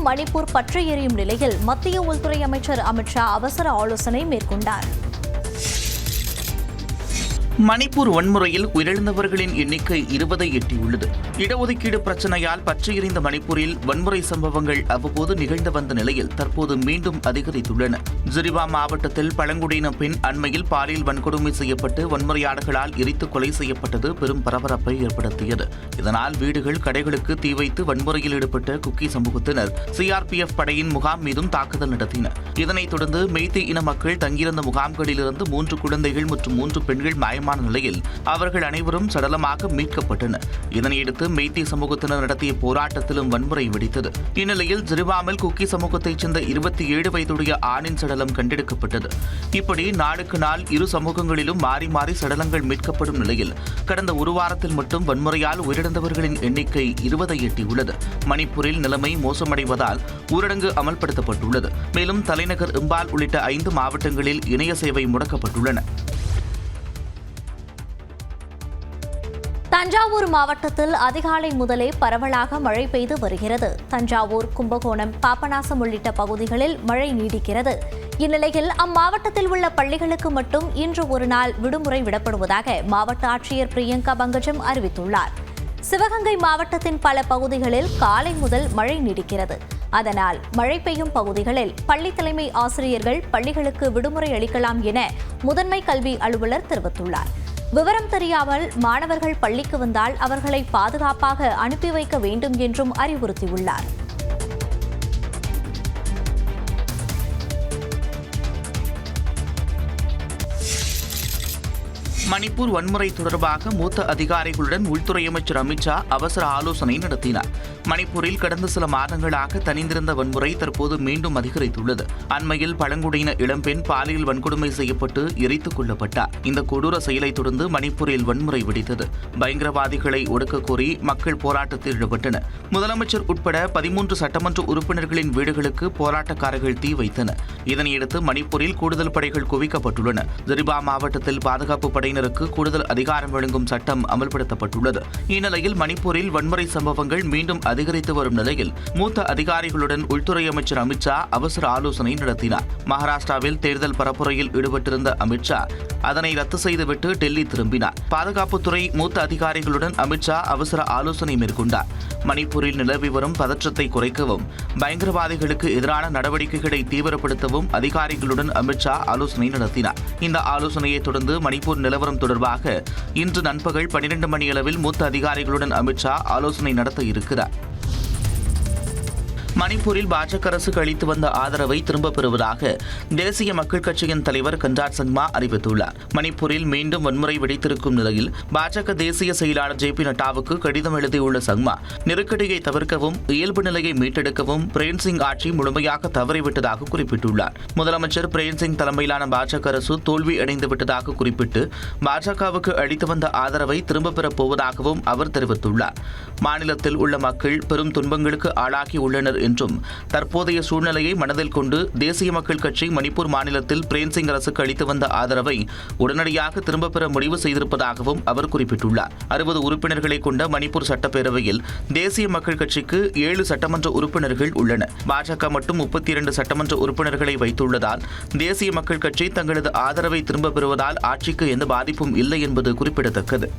முழுவதும் மணிப்பூர் பற்றி எரியும் நிலையில் மத்திய உள்துறை அமைச்சர் அமித் ஷா அவசர ஆலோசனை மேற்கொண்டார். மணிப்பூர் வன்முறையில் உயிரிழந்தவர்களின் எண்ணிக்கை 20ஐ எட்டியுள்ளது. இடஒதுக்கீடு பிரச்சினையால் பற்றி எரிந்த மணிப்பூரில் வன்முறை சம்பவங்கள் அவ்வப்போது நிகழ்ந்து வந்த நிலையில் தற்போது மீண்டும் அதிகரித்துள்ளன. ஜிரிபா மாவட்டத்தில் பழங்குடியின பெண் அண்மையில் பாலியல் வன்கொடுமை செய்யப்பட்டு வன்முறையாளர்களால் எரித்து கொலை செய்யப்பட்டது பெரும் பரபரப்பை ஏற்படுத்தியது. இதனால் வீடுகள், கடைகளுக்கு தீ வைத்து வன்முறையில் ஈடுபட்ட குக்கி சமூகத்தினர் சிஆர்பிஎஃப் படையின் முகாம் மீதும் தாக்குதல் நடத்தினர். இதனைத் தொடர்ந்து மெய்தி இன மக்கள் தங்கியிருந்த முகாம்களிலிருந்து 3 குழந்தைகள் மற்றும் 3 பெண்கள் நிலையில் அவர்கள் அனைவரும் சடலமாக மீட்கப்பட்டனர். இதனையடுத்து மெய்தி சமூகத்தினர் நடத்திய போராட்டத்திலும் வன்முறை வெடித்தது. இந்நிலையில் ஜிரிபாமில் குக்கி சமூகத்தைச் சேர்ந்த 27 வயதுடைய ஆணின் சடலம் கண்டெடுக்கப்பட்டது. இப்படி நாளுக்கு நாள் இரு சமூகங்களிலும் மாறி மாறி சடலங்கள் மீட்கப்படும் நிலையில் கடந்த ஒரு வாரத்தில் மட்டும் வன்முறையால் உயிரிழந்தவர்களின் எண்ணிக்கை 20ஐ எட்டியுள்ளது. மணிப்பூரில் நிலைமை மோசமடைவதால் ஊரடங்கு அமல்படுத்தப்பட்டுள்ளது. மேலும் தலைநகர் இம்பால் உள்ளிட்ட 5 மாவட்டங்களில் இணைய சேவை முடக்கப்பட்டுள்ளன. தஞ்சாவூர் மாவட்டத்தில் அதிகாலை முதலே பரவலாக மழை பெய்து வருகிறது. தஞ்சாவூர், கும்பகோணம், பாபநாசம் உள்ளிட்ட பகுதிகளில் மழை நீடிக்கிறது. இந்நிலையில் அம்மாவட்டத்தில் உள்ள பள்ளிகளுக்கு மட்டும் இன்று ஒரு நாள் விடுமுறை விடப்படுவதாக மாவட்ட ஆட்சியர் பிரியங்கா பங்கஜம் அறிவித்துள்ளார். சிவகங்கை மாவட்டத்தின் பல பகுதிகளில் காலை முதல் மழை நீடிக்கிறது. அதனால் மழை பெய்யும் பகுதிகளில் பள்ளி தலைமை ஆசிரியர்கள் பள்ளிகளுக்கு விடுமுறை அளிக்கலாம் என முதன்மை கல்வி அலுவலர் தெரிவித்துள்ளார். விவரம் தெரியாமல் மாணவர்கள் பள்ளிக்கு வந்தால் அவர்களை பாதுகாப்பாக அனுப்பி வைக்க வேண்டும் என்றும் அறிவுறுத்தியுள்ளார். மணிப்பூர் வன்முறை தொடர்பாக மூத்த அதிகாரிகளுடன் உள்துறை அமைச்சர் அமித் ஷா அவசர ஆலோசனை நடத்தினார். மணிப்பூரில் கடந்த சில மாதங்களாக தணிந்திருந்த வன்முறை தற்போது மீண்டும் அதிகரித்துள்ளது. அண்மையில் பழங்குடியின இளம்பெண் பாலியல் வன்கொடுமை செய்யப்பட்டு எரித்துக் கொல்லப்பட்டார். இந்த கொடூர செயலை தொடர்ந்து மணிப்பூரில் வன்முறை வெடித்தது. பயங்கரவாதிகளை ஒடுக்க கோரி மக்கள் போராட்டத்தில் ஈடுபட்டனர். முதலமைச்சர் உட்பட 13 சட்டமன்ற உறுப்பினர்களின் வீடுகளுக்கு போராட்டக்காரர்கள் தீ வைத்தனர். இதனையடுத்து மணிப்பூரில் கூடுதல் படைகள் குவிக்கப்பட்டுள்ளன. ஜிரிபா மாவட்டத்தில் பாதுகாப்பு படையினருக்கு கூடுதல் அதிகாரம் வழங்கும் சட்டம் அமல்படுத்தப்பட்டுள்ளது. இந்நிலையில் மணிப்பூரில் வன்முறை சம்பவங்கள் மீண்டும் அதிகரித்து வரும் நிலையில் மூத்த அதிகாரிகளுடன் உள்துறை அமைச்சர் அமித் ஷா அவசர ஆலோசனை நடத்தினார். மகாராஷ்டிராவில் தேர்தல் பரப்புரையில் ஈடுபட்டிருந்த அமித் ஷா அதனை ரத்து செய்துவிட்டு டெல்லி திரும்பினார். பாதுகாப்புத்துறை மூத்த அதிகாரிகளுடன் அமித் ஷா அவசர ஆலோசனை மேற்கொண்டார். மணிப்பூரில் நிலவி வரும் பதற்றத்தை குறைக்கவும் பயங்கரவாதிகளுக்கு எதிரான நடவடிக்கைகளை தீவிரப்படுத்தவும் அதிகாரிகளுடன் அமித் ஷா ஆலோசனை நடத்தினார். இந்த ஆலோசனையை தொடர்ந்து மணிப்பூர் நிலவரம் தொடர்பாக இன்று நண்பகல் 12 மணியளவில் மூத்த அதிகாரிகளுடன் அமித் ஷா ஆலோசனை நடத்த இருக்கிறார். மணிப்பூரில் பாஜக அரசுக்கு அளித்து வந்த ஆதரவை திரும்பப் பெறுவதாக தேசிய மக்கள் கட்சியின் தலைவர் கன்ராட் சங்மா அறிவித்துள்ளார். மணிப்பூரில் மீண்டும் வன்முறை வெடித்திருக்கும் நிலையில் பாஜக தேசிய செயலாளர் ஜே.பி. நட்டாவுக்கு கடிதம் எழுதியுள்ள சங்மா நெருக்கடியை தவிர்க்கவும் இயல்பு நிலையை மீட்டெடுக்கவும் பிரேம்சிங் ஆட்சி முழுமையாக தவறிவிட்டதாக குறிப்பிட்டுள்ளார். முதலமைச்சர் பிரேம்சிங் தலைமையிலான பாஜக அரசு தோல்வி அடைந்துவிட்டதாக குறிப்பிட்டு பாஜகவுக்கு அளித்து வந்த ஆதரவை திரும்பப் பெறப் போவதாகவும் அவர் தெரிவித்துள்ளார். மாநிலத்தில் உள்ள மக்கள் பெரும் துன்பங்களுக்கு ஆளாகியுள்ளனர் என்றும் தற்போதைய சூழ்நிலையை மனதில் கொண்டு தேசிய மக்கள் கட்சி மணிப்பூர் மாநிலத்தில் பிரேம்சிங் அரசுக்கு அளித்து வந்த ஆதரவை உடனடியாக திரும்பப் பெற முடிவு செய்திருப்பதாகவும் அவர் குறிப்பிட்டுள்ளார். 60 உறுப்பினர்களை கொண்ட மணிப்பூர் சட்டப்பேரவையில் தேசிய மக்கள் கட்சிக்கு 7 சட்டமன்ற உறுப்பினர்கள் உள்ளனர். பாஜக மட்டும் 32 சட்டமன்ற உறுப்பினர்களை வைத்துள்ளதால் தேசிய மக்கள் கட்சி தங்களது ஆதரவை திரும்பப் பெறுவதால் ஆட்சிக்கு எந்த பாதிப்பும் இல்லை என்பது குறிப்பிடத்தக்கது.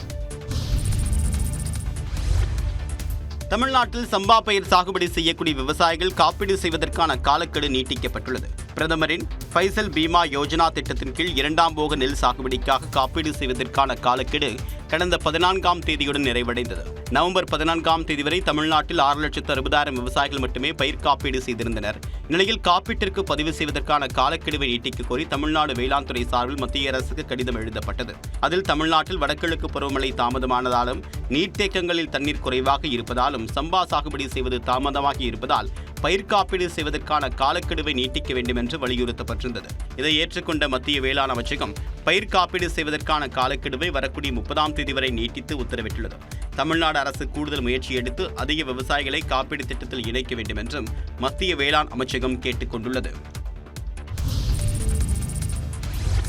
தமிழ்நாட்டில் சம்பா பயிர் சாகுபடி செய்யக்கூடிய விவசாயிகள் காப்பீடு செய்வதற்கான காலக்கெடு நீட்டிக்கப்பட்டுள்ளது. பிரதமரின் ஃபைசல் பீமா யோஜனா திட்டத்தின் கீழ் 2ஆம் போக நெல் சாகுபடிக்காக காப்பீடு செய்வதற்கான காலக்கெடு கடந்த 14ஆம் தேதியுடன் நிறைவடைந்தது. நவம்பர் 14ஆம் தேதி வரை தமிழ்நாட்டில் 6,60,000 விவசாயிகள் மட்டுமே பயிர் காப்பீடு செய்திருந்தனர். இந்நிலையில் காப்பீட்டிற்கு பதிவு செய்வதற்கான காலக்கெடுவை நீட்டிக்க கோரி தமிழ்நாடு வேளாண் துறை சார்பில் மத்திய அரசுக்கு கடிதம் எழுதப்பட்டது. அதில் தமிழ்நாட்டில் வடகிழக்கு பருவமழை தாமதமானதாலும் நீர்த்தேக்கங்களில் தண்ணீர் குறைவாக இருப்பதாலும் சம்பா சாகுபடி செய்வது தாமதமாகி இருப்பதால் பயிர் காப்பீடு செய்வதற்கான காலக்கெடுவை நீட்டிக்க வேண்டும் என்று வலியுறுத்தப்பட்டிருந்தது. இதை ஏற்றுக்கொண்ட மத்திய வேளாண் அமைச்சகம் பயிர் காப்பீடு செய்வதற்கான காலக்கெடுவை வரக்கூடிய 30ஆம் தேதி வரை நீட்டித்து உத்தரவிட்டுள்ளது. தமிழ்நாடு அரசு கூடுதல் முயற்சி எடுத்து அதிக விவசாயிகளை காப்பீடு திட்டத்தில் இணைக்க வேண்டும் என்றும் மத்திய வேளாண் அமைச்சகம் கேட்டுக் கொண்டுள்ளது.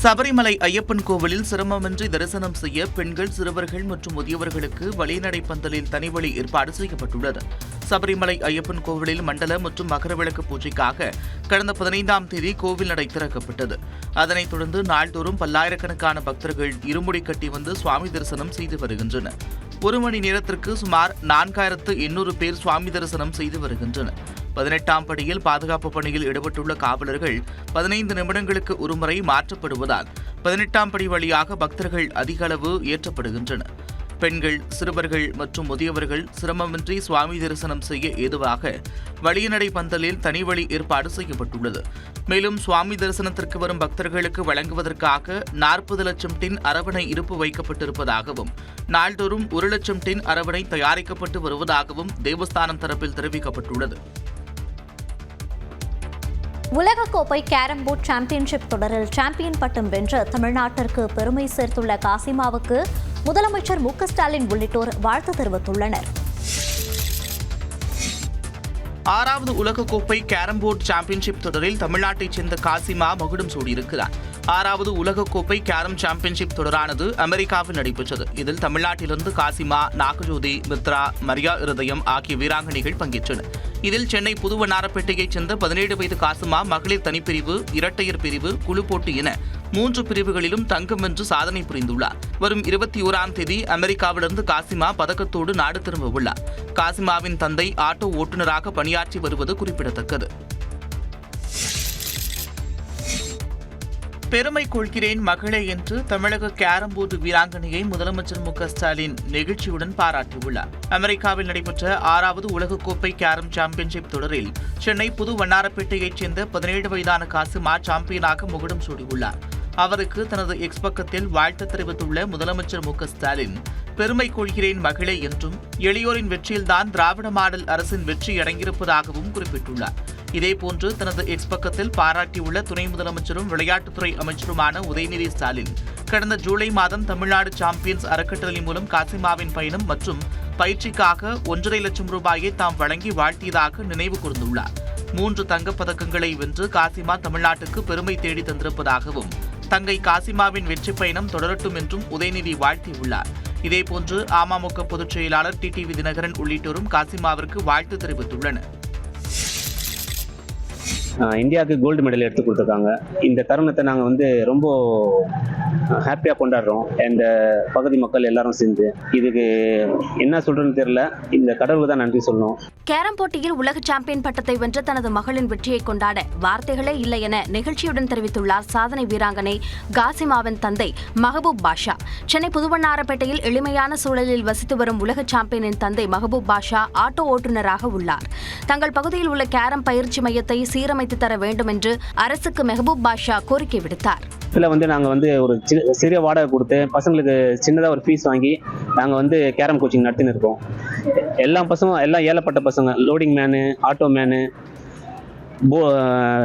சபரிமலை ஐயப்பன் கோவிலில் சிரமமின்றி தரிசனம் செய்ய பெண்கள், சிறுவர்கள் மற்றும் முதியவர்களுக்கு வழிநடை பந்தலில் தனிவழி ஏற்பாடு செய்யப்பட்டுள்ளது. சபரிமலை ஐயப்பன் கோவிலில் மண்டல மற்றும் மகரவிளக்கு பூஜைக்காக கடந்த 15ஆம் தேதி கோவில் நடை திறக்கப்பட்டது. அதனைத் தொடர்ந்து நாள்தோறும் பல்லாயிரக்கணக்கான பக்தர்கள் இருமுடி கட்டி வந்து சுவாமி தரிசனம் செய்து வருகின்றனர். 1 மணி நேரத்திற்கு சுமார் 4800 பேர் சுவாமி தரிசனம் செய்து வருகின்றனர். 18ஆம் படியில் பாதுகாப்பு பணியில் ஈடுபட்டுள்ள காவலர்கள் 15 நிமிடங்களுக்கு ஒருமுறை மாற்றப்படுவதால் 18ஆம் படி வழியாக பக்தர்கள் அதிக அளவு ஏற்றப்படுகின்றனர். பெண்கள், சிறுவர்கள் மற்றும் முதியவர்கள் சிரமமின்றி சுவாமி தரிசனம் செய்ய ஏதுவாக வழியநடை பந்தலில் தனி வழி ஏற்பாடு செய்யப்பட்டுள்ளது. மேலும் சுவாமி தரிசனத்திற்கு வரும் பக்தர்களுக்கு வழங்குவதற்காக 40 லட்சம் டின் அரவணை இருப்பு வைக்கப்பட்டிருப்பதாகவும் நாள்தோறும் 1 லட்சம் டின் அரவணை தயாரிக்கப்பட்டு வருவதாகவும் தேவஸ்தானம் தரப்பில் தெரிவிக்கப்பட்டுள்ளது. உலகக்கோப்பை கேரம் போர்டு சாம்பியன்ஷிப் தொடரில் சாம்பியன் பட்டம் வென்ற தமிழ்நாட்டிற்கு பெருமை சேர்த்துள்ள காசிமாவுக்கு முதலமைச்சர் மு.க.ஸ்டாலின் உள்ளிட்டோர் வாழ்த்து தெரிவித்துள்ளனர். 6வது உலகக்கோப்பை கேரம் போர்டு சாம்பியன்ஷிப் தொடரில் தமிழ்நாட்டைச் சேர்ந்த காசிமா மகுடம் சூடியிருக்கிறார். 6வது உலகக்கோப்பை கேரம் சாம்பியன்ஷிப் தொடரானது அமெரிக்காவில் நடைபெற்றது. இதில் தமிழ்நாட்டிலிருந்து காசிமா, நாகஜோதி, மித்ரா, மரியா இருதயம் ஆகிய வீராங்கனைகள் பங்கேற்றனர். இதில் சென்னை புதுவண்ணாரப்பேட்டையைச் சேர்ந்த 17 வயது காசிமா மகளிர் தனிப்பிரிவு, இரட்டையர் பிரிவு, குழு போட்டி என 3 பிரிவுகளிலும் தங்கம் வென்று சாதனை புரிந்துள்ளார். வரும் 21ஆம் தேதி அமெரிக்காவிலிருந்து காசிமா பதக்கத்தோடு நாடு திரும்ப உள்ளார். காசிமாவின் தந்தை ஆட்டோ ஓட்டுநராக பணியாற்றி வருவது குறிப்பிடத்தக்கது. பெருமை கொள்கிறேன் மகளே என்று தமிழக கேரம் போர்டு வீராங்கனையை முதலமைச்சர் மு.க.ஸ்டாலின் நெகிழ்ச்சியுடன் பாராட்டியுள்ளார். அமெரிக்காவில் நடைபெற்ற 6வது உலகக்கோப்பை கேரம் சாம்பியன்ஷிப் தொடரில் சென்னை புது வண்ணாரப்பேட்டையைச் சேர்ந்த 17 வயதான காசிமா சாம்பியனாக முகடம் சூடியுள்ளார். அவருக்கு தனது எக்ஸ் பக்கத்தில் வாழ்த்து தெரிவித்துள்ள முதலமைச்சர் மு.க.ஸ்டாலின், பெருமை கொள்கிறேன் மகளே என்றும் எளியோரின் வெற்றியில்தான் திராவிட மாடல் அரசின் வெற்றி அடங்கியிருப்பதாகவும் குறிப்பிட்டுள்ளார். இதேபோன்று தனது எக்ஸ் பக்கத்தில் பாராட்டியுள்ள துணை முதலமைச்சரும் விளையாட்டுத்துறை அமைச்சருமான உதயநிதி ஸ்டாலின், கடந்த ஜூலை மாதம் தமிழ்நாடு சாம்பியன்ஸ் அறக்கட்டளை மூலம் காசிமாவின் பயணம் மற்றும் பயிற்சிக்காக 1.5 லட்சம் ரூபாயை தாம் வழங்கி வாழ்த்தியதாக நினைவு கூர்ந்துள்ளார். 3 தங்கப் பதக்கங்களை வென்று காசிமா தமிழ்நாட்டுக்கு பெருமை தேடி தந்திருப்பதாகவும் தங்கை காசிமாவின் வெற்றி பயணம் தொடரட்டும் என்றும் உதயநிதி வாழ்த்தியுள்ளார். இதேபோன்று அமமுக பொதுச் செயலாளர் டிடிவி தினகரன் உள்ளிட்டோரும் காசிமாவிற்கு வாழ்த்து தெரிவித்துள்ளனர். இந்தியாவுக்கு கோல்டு மெடல் எடுத்து கொடுத்துருக்காங்க. இந்த தருணத்தை நாங்கள் ரொம்ப ஹாப்பியாக கொண்டாடுறோம். இந்த பகுதி மக்கள் எல்லாரும் சேர்ந்து இதுக்கு என்ன சொல்றதுன்னு தெரியல. இந்த கடவுளுக்கு தான் நன்றி சொல்லணும். கேரம் போட்டியில் உலக சாம்பியன் பட்டத்தை வென்ற தனது மகளின் வெற்றியை கொண்டாட வார்த்தைகளே இல்லை என நெகிழ்ச்சியுடன் தெரிவித்துள்ளார் சாதனை வீராங்கனை காசிமாவின் தந்தை மெஹபூப் பாஷா. சென்னை புதுவண்ணாரப்பேட்டையில் எளிமையான சூழலில் வசித்து வரும் உலக சாம்பியனின் தந்தை மெஹபூப் பாஷா ஆட்டோ ஓட்டுநராக உள்ளார். தங்கள் பகுதியில் உள்ள கேரம் பயிற்சி மையத்தை சீரமைத்து தர வேண்டும் என்று அரசுக்கு மெஹபூப் பாஷா கோரிக்கை விடுத்தார். இதில் நாங்கள் ஒரு சிறிய வாடகை கொடுத்து பசங்களுக்கு சின்னதாக ஒரு ஃபீஸ் வாங்கி நாங்கள் கேரம் கோச்சிங் நடத்தின்னு இருக்கோம். எல்லா பசங்களும் எல்லாம் ஏழப்பட்ட பசங்க, loading man, auto man,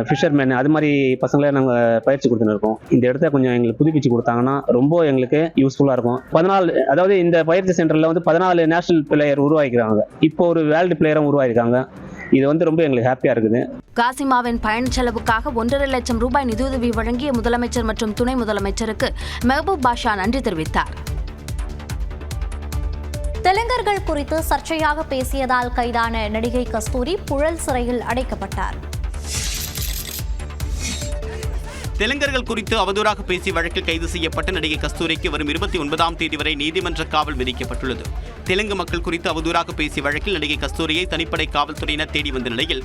fisherman, அது மாதிரி பசங்களே நாங்கள் பயிற்சி கொடுத்துன்னு இருக்கோம். இந்த இடத்த கொஞ்சம் எங்களுக்கு புதுப்பிச்சு கொடுத்தாங்கன்னா ரொம்ப எங்களுக்கு யூஸ்ஃபுல்லாக இருக்கும். 14 அதாவது இந்த பயிற்சி சென்டரில் 14 நேஷனல் பிளேயர் உருவாக்கிக்கிறாங்க. இப்போ ஒரு வேர்ல்டு பிளேயரும் உருவாக்கிருக்காங்க. இது ரொம்ப எங்களுக்கு ஹாப்பியாக இருக்குது. காசிமாவின் பயண செலவுக்காக 1.5 லட்சம் ரூபாய் நிதியுதவி வழங்கிய முதலமைச்சர் மற்றும் துணை முதலமைச்சருக்கு மெஹபூப் பாஷா நன்றி தெரிவித்தார். தெலுங்கர்கள் குறித்து சர்ச்சையாக பேசியதால் கைதான நடிகை கஸ்தூரி புழல் சிறையில் அடைக்கப்பட்டார். தெலுங்கர்கள் குறித்து அவதூறாக பேசிய வழக்கில் கைது செய்யப்பட்ட நடிகை கஸ்தூரிக்கு வரும் 29ஆம் தேதி வரை நீதிமன்ற காவல் விதிக்கப்பட்டுள்ளது. தெலுங்கு மக்கள் குறித்து அவதூறாக பேசிய வழக்கில் நடிகை கஸ்தூரியை தனிப்படை காவல்துறையினர் தேடி வந்த நிலையில்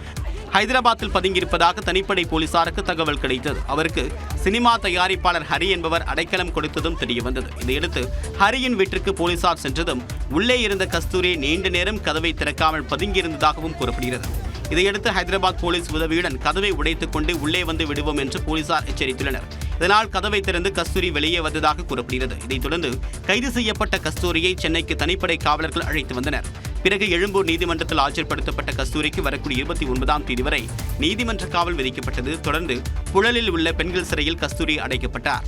ஹைதராபாத்தில் பதுங்கியிருப்பதாக தனிப்படை போலீசாருக்கு தகவல் கிடைத்தது. அவருக்கு சினிமா தயாரிப்பாளர் ஹரி என்பவர் அடைக்கலம் கொடுத்ததும் தெரியவந்தது. இதையடுத்து ஹரியின் வீட்டிற்கு போலீசார் சென்றதும் உள்ளே இருந்த கஸ்தூரி நீண்ட நேரம் கதவை திறக்காமல் பதுங்கியிருந்ததாகவும் கூறப்படுகிறது. இதையடுத்து ஹைதராபாத் போலீஸ் உதவியுடன் கதவை உடைத்துக் கொண்டு உள்ளே வந்து விடுவோம் என்று போலீசார் எச்சரித்துள்ளனர். இதனால் கதவை திறந்து கஸ்தூரி வெளியே வந்ததாக கூறப்படுகிறது. இதைத் தொடர்ந்து கைது செய்யப்பட்ட கஸ்தூரியை சென்னைக்கு தனிப்படை காவலர்கள் அழைத்து வந்தனர். பிறகு எழும்பூர் நீதிமன்றத்தில் ஆஜர்படுத்தப்பட்ட கஸ்தூரிக்கு வரக்கூடிய 29ஆம் தேதி வரை நீதிமன்ற காவல் விதிக்கப்பட்டது. தொடர்ந்து புழலில் உள்ள பெண்கள் சிறையில் கஸ்தூரி அடைக்கப்பட்டார்.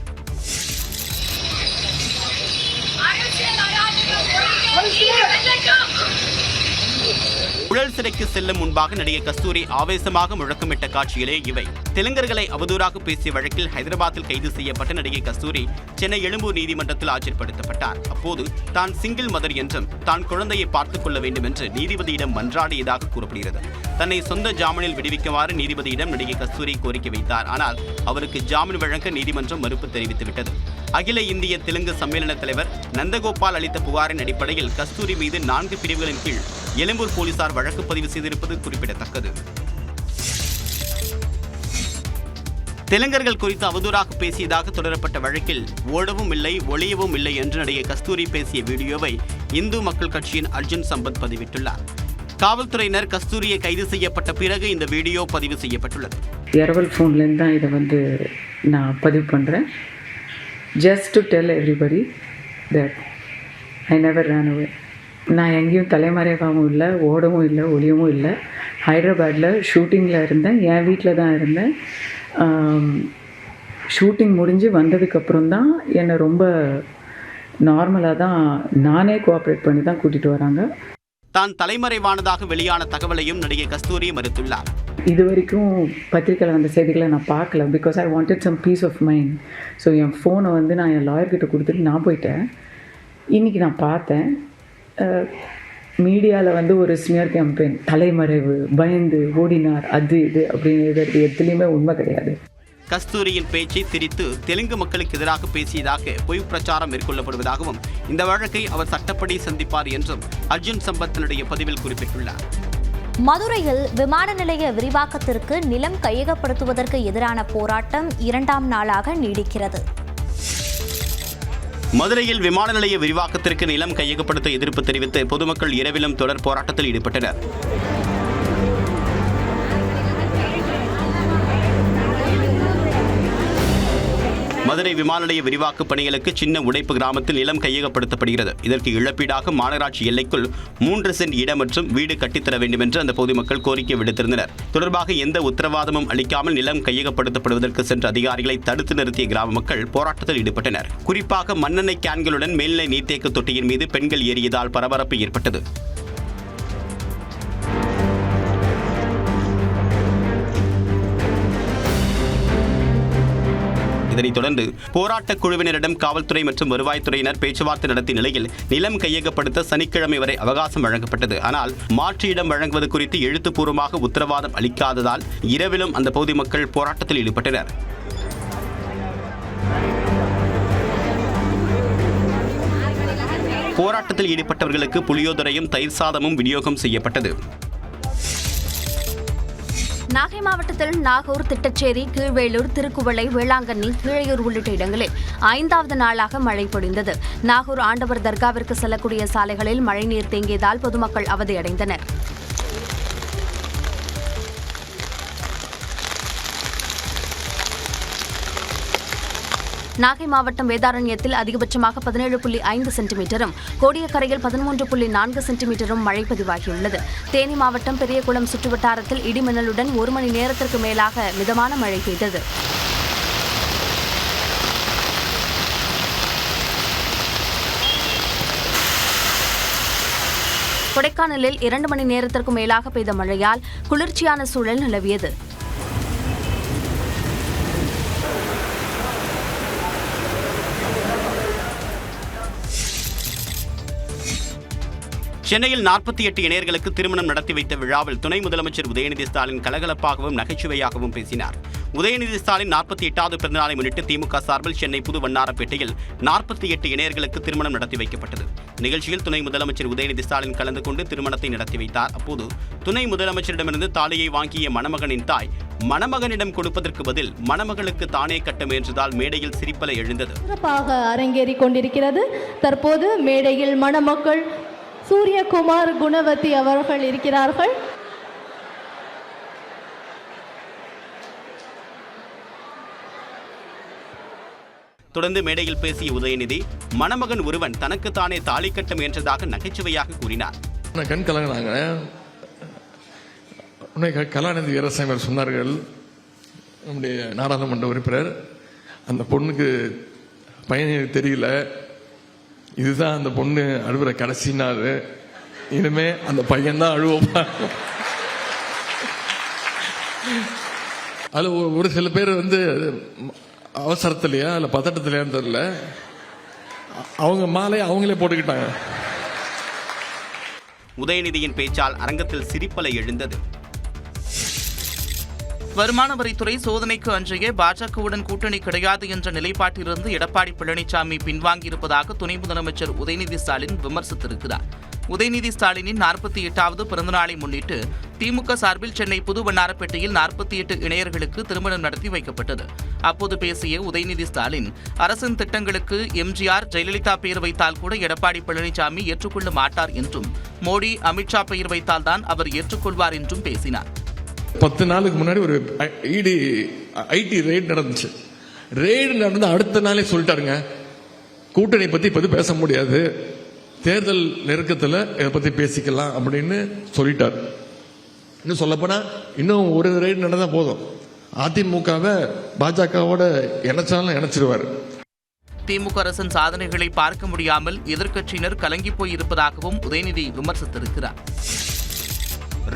உழல் சிறைக்கு செல்லும் முன்பாக நடிகை கஸ்தூரி ஆவேசமாக முழக்கமிட்ட காட்சிகளே இவை. தெலுங்கர்களை அவதூறாக பேசிய வழக்கில் ஹைதராபாத்தில் கைது செய்யப்பட்ட நடிகை கஸ்தூரி சென்னை எழும்பூர் நீதிமன்றத்தில் ஆஜர்படுத்தப்பட்டார். அப்போது தான் சிங்கிள் மதர் என்றும் தான் குழந்தையை பார்த்துக் கொள்ள வேண்டும் என்று நீதிபதியிடம் மன்றாடியதாக கூறப்படுகிறது. தன்னை சொந்த ஜாமீனில் விடுவிக்குமாறு நீதிபதியிடம் நடிகை கஸ்தூரி கோரிக்கை வைத்தார். ஆனால் அவருக்கு ஜாமீன் வழங்க நீதிமன்றம் மறுப்பு தெரிவித்துவிட்டது. அகில இந்திய தெலுங்கு சம்மேளன தலைவர் நந்தகோபால் அளித்த புகாரின் அடிப்படையில் கஸ்தூரி மீது 4 பிரிவுகளின் கீழ் எழும்பூர் போலீசார் வழக்கு பதிவு செய்திருப்பது குறிப்பிடத்தக்கது. தெலுங்கர்கள் குறித்து அவதூறாக பேசியதாக தொடரப்பட்ட வழக்கில் ஓடவும் இல்லை ஒளியவும் இல்லை என்று நடிகை கஸ்தூரி பேசிய வீடியோவை இந்து மக்கள் கட்சியின் அர்ஜுன் சம்பத் பதிவிட்டுள்ளார். காவல்துறையினர் கஸ்தூரியை கைது செய்யப்பட்ட பிறகு இந்த வீடியோ பதிவு செய்யப்பட்டுள்ளது. இரவல் ஃபோன்லேருந்து தான் இதை நான் பதிவு பண்ணுறேன். Just to tell everybody that I never ran away. நான் எங்கேயும் தலைமறைவாகவும் இல்லை, ஓடவும் இல்லை, ஒளியவும் இல்லை. ஹைதராபாத்தில் ஷூட்டிங்கில் இருந்தேன், என் வீட்டில் தான் இருந்தேன். ஷூட்டிங் முடிஞ்சு வந்ததுக்கப்புறம் தான் என்னை ரொம்ப நார்மலாக தான் நானே கோஆப்ரேட் பண்ணி தான் கூட்டிகிட்டு வராங்க. தான் தலைமறைவானதாக வெளியான தகவலையும் நடிகை கஸ்தூரி மறுத்துள்ளார். இது வரைக்கும் பத்திரிக்கையில் வந்த செய்திகளை நான் பார்க்கல. Because I wanted some peace of mind. So என் ஃபோனை நான் என் லாயர்கிட்ட கொடுத்துட்டு நான் போயிட்டேன். இன்றைக்கி நான் பார்த்தேன் மீடியாவில் ஒரு ஸ்மியர் கேம்பெயின், தலைமறைவு, பயந்து ஓடினார், அது இது அப்படிங்கிறது எதுலேயுமே உண்மை கிடையாது. கஸ்தூரியின் பேச்சை திரித்து தெலுங்கு மக்களுக்கு எதிராக பேசியதாக பொய் பிரச்சாரம் மேற்கொள்ளப்படுவதாகவும் இந்த வழக்கை அவர் சட்டப்படி சந்திப்பார் என்றும் அர்ஜுன் சம்பத் தன்னுடைய பதிவில் குறிப்பிட்டுள்ளார். மதுரையில் விமான நிலைய விரிவாக்கத்திற்கு நிலம் கையகப்படுத்துவதற்கு எதிரான போராட்டம் 2ஆம் நாளாக நீடிக்கிறது. மதுரையில் விமான நிலைய விரிவாக்கத்திற்கு நிலம் கையகப்படுத்த எதிர்ப்பு தெரிவித்து பொதுமக்கள் இரவிலும் தொடர் போராட்டத்தில் ஈடுபட்டனர். மதுரை விமான நிலைய விரிவாக்க பணிகளுக்கு சின்ன உடைப்பு கிராமத்தில் நிலம் கையகப்படுத்தப்படுகிறது. இதற்கு இழப்பீடாக மாநகராட்சி எல்லைக்குள் 3 சென்ட் இடம் மற்றும் வீடு கட்டித்தர வேண்டும் என்று அந்த பொதுமக்கள் கோரிக்கை விடுத்திருந்தனர். தொடர்பாக எந்த உத்தரவாதமும் அளிக்காமல் நிலம் கையகப்படுத்தப்படுவதற்கு சென்ற அதிகாரிகளை தடுத்து நிறுத்திய கிராம மக்கள் போராட்டத்தில் ஈடுபட்டனர். குறிப்பாக மண்ணெண்ணெய் கேன்களுடன் மேல்நிலை நீர்த்தேக்க தொட்டியின் மீது பெண்கள் ஏறியதால் பரபரப்பு ஏற்பட்டது. இதனைத் தொடர்ந்து போராட்டக் குழுவினரிடம் காவல்துறை மற்றும் வருவாய்த்துறையினர் பேச்சுவார்த்தை நடத்திய நிலையில் நிலம் கையகப்படுத்த சனிக்கிழமை வரை அவகாசம் வழங்கப்பட்டது. ஆனால் மாற்று இடம் வழங்குவது குறித்து எழுத்துப்பூர்வமாக உத்தரவாதம் அளிக்காததால் இரவிலும் அந்த பகுதி மக்கள் போராட்டத்தில் ஈடுபட்டனர். போராட்டத்தில் ஈடுபட்டவர்களுக்கு புளியோதரையும் தயிர் சாதமும் விநியோகம் செய்யப்பட்டது. நாகை மாவட்டத்தில் நாகூர், திட்டச்சேரி, கீழ்வேளூர், திருக்குவளை, வேளாங்கண்ணி, கீழையூர் உள்ளிட்ட இடங்களில் 5வது நாளாக மழை பொழிந்தது. நாகூர் ஆண்டவர் தர்காவிற்கு செல்லக்கூடிய சாலைகளில் மழைநீர் தேங்கியதால் பொதுமக்கள் அவதியடைந்தனர். நாகை மாவட்டம் வேதாரண்யத்தில் அதிகபட்சமாக 17.5 சென்டிமீட்டரும், கோடியக்கரையில் 13.4 சென்டிமீட்டரும் மழை பதிவாகியுள்ளது. தேனி மாவட்டம் பெரியகுளம் சுற்றுவட்டாரத்தில் இடிமின்னலுடன் 1 மணி நேரத்திற்கு மேலாக மிதமான மழை பெய்தது. கொடைக்கானலில் 2 மணி நேரத்திற்கு மேலாக பெய்த மழையால் குளிர்ச்சியான சூழல் நிலவியது. சென்னையில் 48 இணையர்களுக்கு திருமணம் நடத்தி வைத்த விழாவில் துணை முதலமைச்சர் உதயநிதி ஸ்டாலின் கலகலப்பாகவும் நகைச்சுவையாகவும் பேசினார். உதயநிதி ஸ்டாலின் 48வது பிறந்தநாளை முன்னிட்டு திமுக சார்பில் சென்னை புது வண்ணாரப்பேட்டையில் 48 இணையர்களுக்கு திருமணம் நடத்தி வைக்கப்பட்டது. நிகழ்ச்சியில் துணை முதலமைச்சர் உதயநிதி ஸ்டாலின் கலந்து கொண்டு திருமணத்தை நடத்தி வைத்தார். அப்போது துணை முதலமைச்சரிடமிருந்து தாலியை வாங்கிய மணமகனின் தாய் மணமகனிடம் கொடுப்பதற்கு பதில் மணமகளுக்கு தானே கட்ட முயன்றதால் மேடையில் சிரிப்பலை எழுந்தது. சிறப்பாக அரங்கேறி கொண்டிருக்கிறது. தற்போது மேடையில் மணமக்கள் சூரியகுமார், குணவதி அவர்கள் இருக்கிறார்கள். தொடர்ந்து மேடையில் பேசிய உதயநிதி மணமகன் ஒருவன் தனக்குத்தானே தாலி கட்ட முயன்றதாக நகைச்சுவையாக கூறினார். கண் கலங்கினாங்க. கலாநிதி வீரசாமி சொன்னார்கள், நம்முடைய நாடாளுமன்ற உறுப்பினர், அந்த பொண்ணுக்கு பையனுக்கு தெரியல, இதுதான் அந்த பொண்ணு அழுகிற கடைசி நாள், இனிமே அந்த பையன் தான் அழுவப்பா. அதுல ஒரு சில பேர் வந்து அவசரத்திலையா இல்ல பதட்டத்திலையான்னு தெரியல, அவங்க மாலையை அவங்களே போட்டுக்கிட்டாங்க. உதயநிதியின் பேச்சால் அரங்கத்தில் சிரிப்பலை எழுந்தது. வருமான வரித்துறை சோதனைக்கு அன்றைய பாஜகவுடன் கூட்டணி கிடையாது என்ற நிலைப்பாட்டிலிருந்து எடப்பாடி பழனிசாமி பின்வாங்கியிருப்பதாக துணை முதலமைச்சர் உதயநிதி ஸ்டாலின் விமர்சித்திருக்கிறார். உதயநிதி ஸ்டாலினின் 48வது பிறந்தநாளை முன்னிட்டு திமுக சார்பில் சென்னை புது வண்ணாரப்பேட்டையில் 48 இணையர்களுக்கு திருமணம் நடத்தி வைக்கப்பட்டது. அப்போது பேசிய உதயநிதி ஸ்டாலின், அரசின் திட்டங்களுக்கு எம்ஜிஆர், ஜெயலலிதா பெயர் வைத்தால் கூட எடப்பாடி பழனிசாமி ஏற்றுக்கொள்ள மாட்டார் என்றும், மோடி, அமித்ஷா பெயர் வைத்தால்தான் அவர் ஏற்றுக்கொள்வார் என்றும் பேசினார். 10 நாளுக்கு முன்னாடி ஒரு ஐடி ரெய்டு நடந்துச்சு. ரெய்டு நடந்து அடுத்த நாளே சொல்லிட்டாருங்க, கூட்டணி பத்தி இப்ப பேச முடியாது, தேர்தல் நெருக்கத்தில் இதை பத்தி பேசிக்கலாம் அப்படின்னு சொல்லிட்டார். இன்னும் சொல்லப்போனா இன்னும் ஒரு ரெய்டு நடந்தா போதும், அதிமுகவை பாஜகவோட இணைச்சாலும் இணைச்சிருவார். திமுக அரசின் சாதனைகளை பார்க்க முடியாமல் எதிர்க்கட்சியினர் கலங்கி போயிருப்பதாகவும் உதயநிதி விமர்சித்திருக்கிறார்.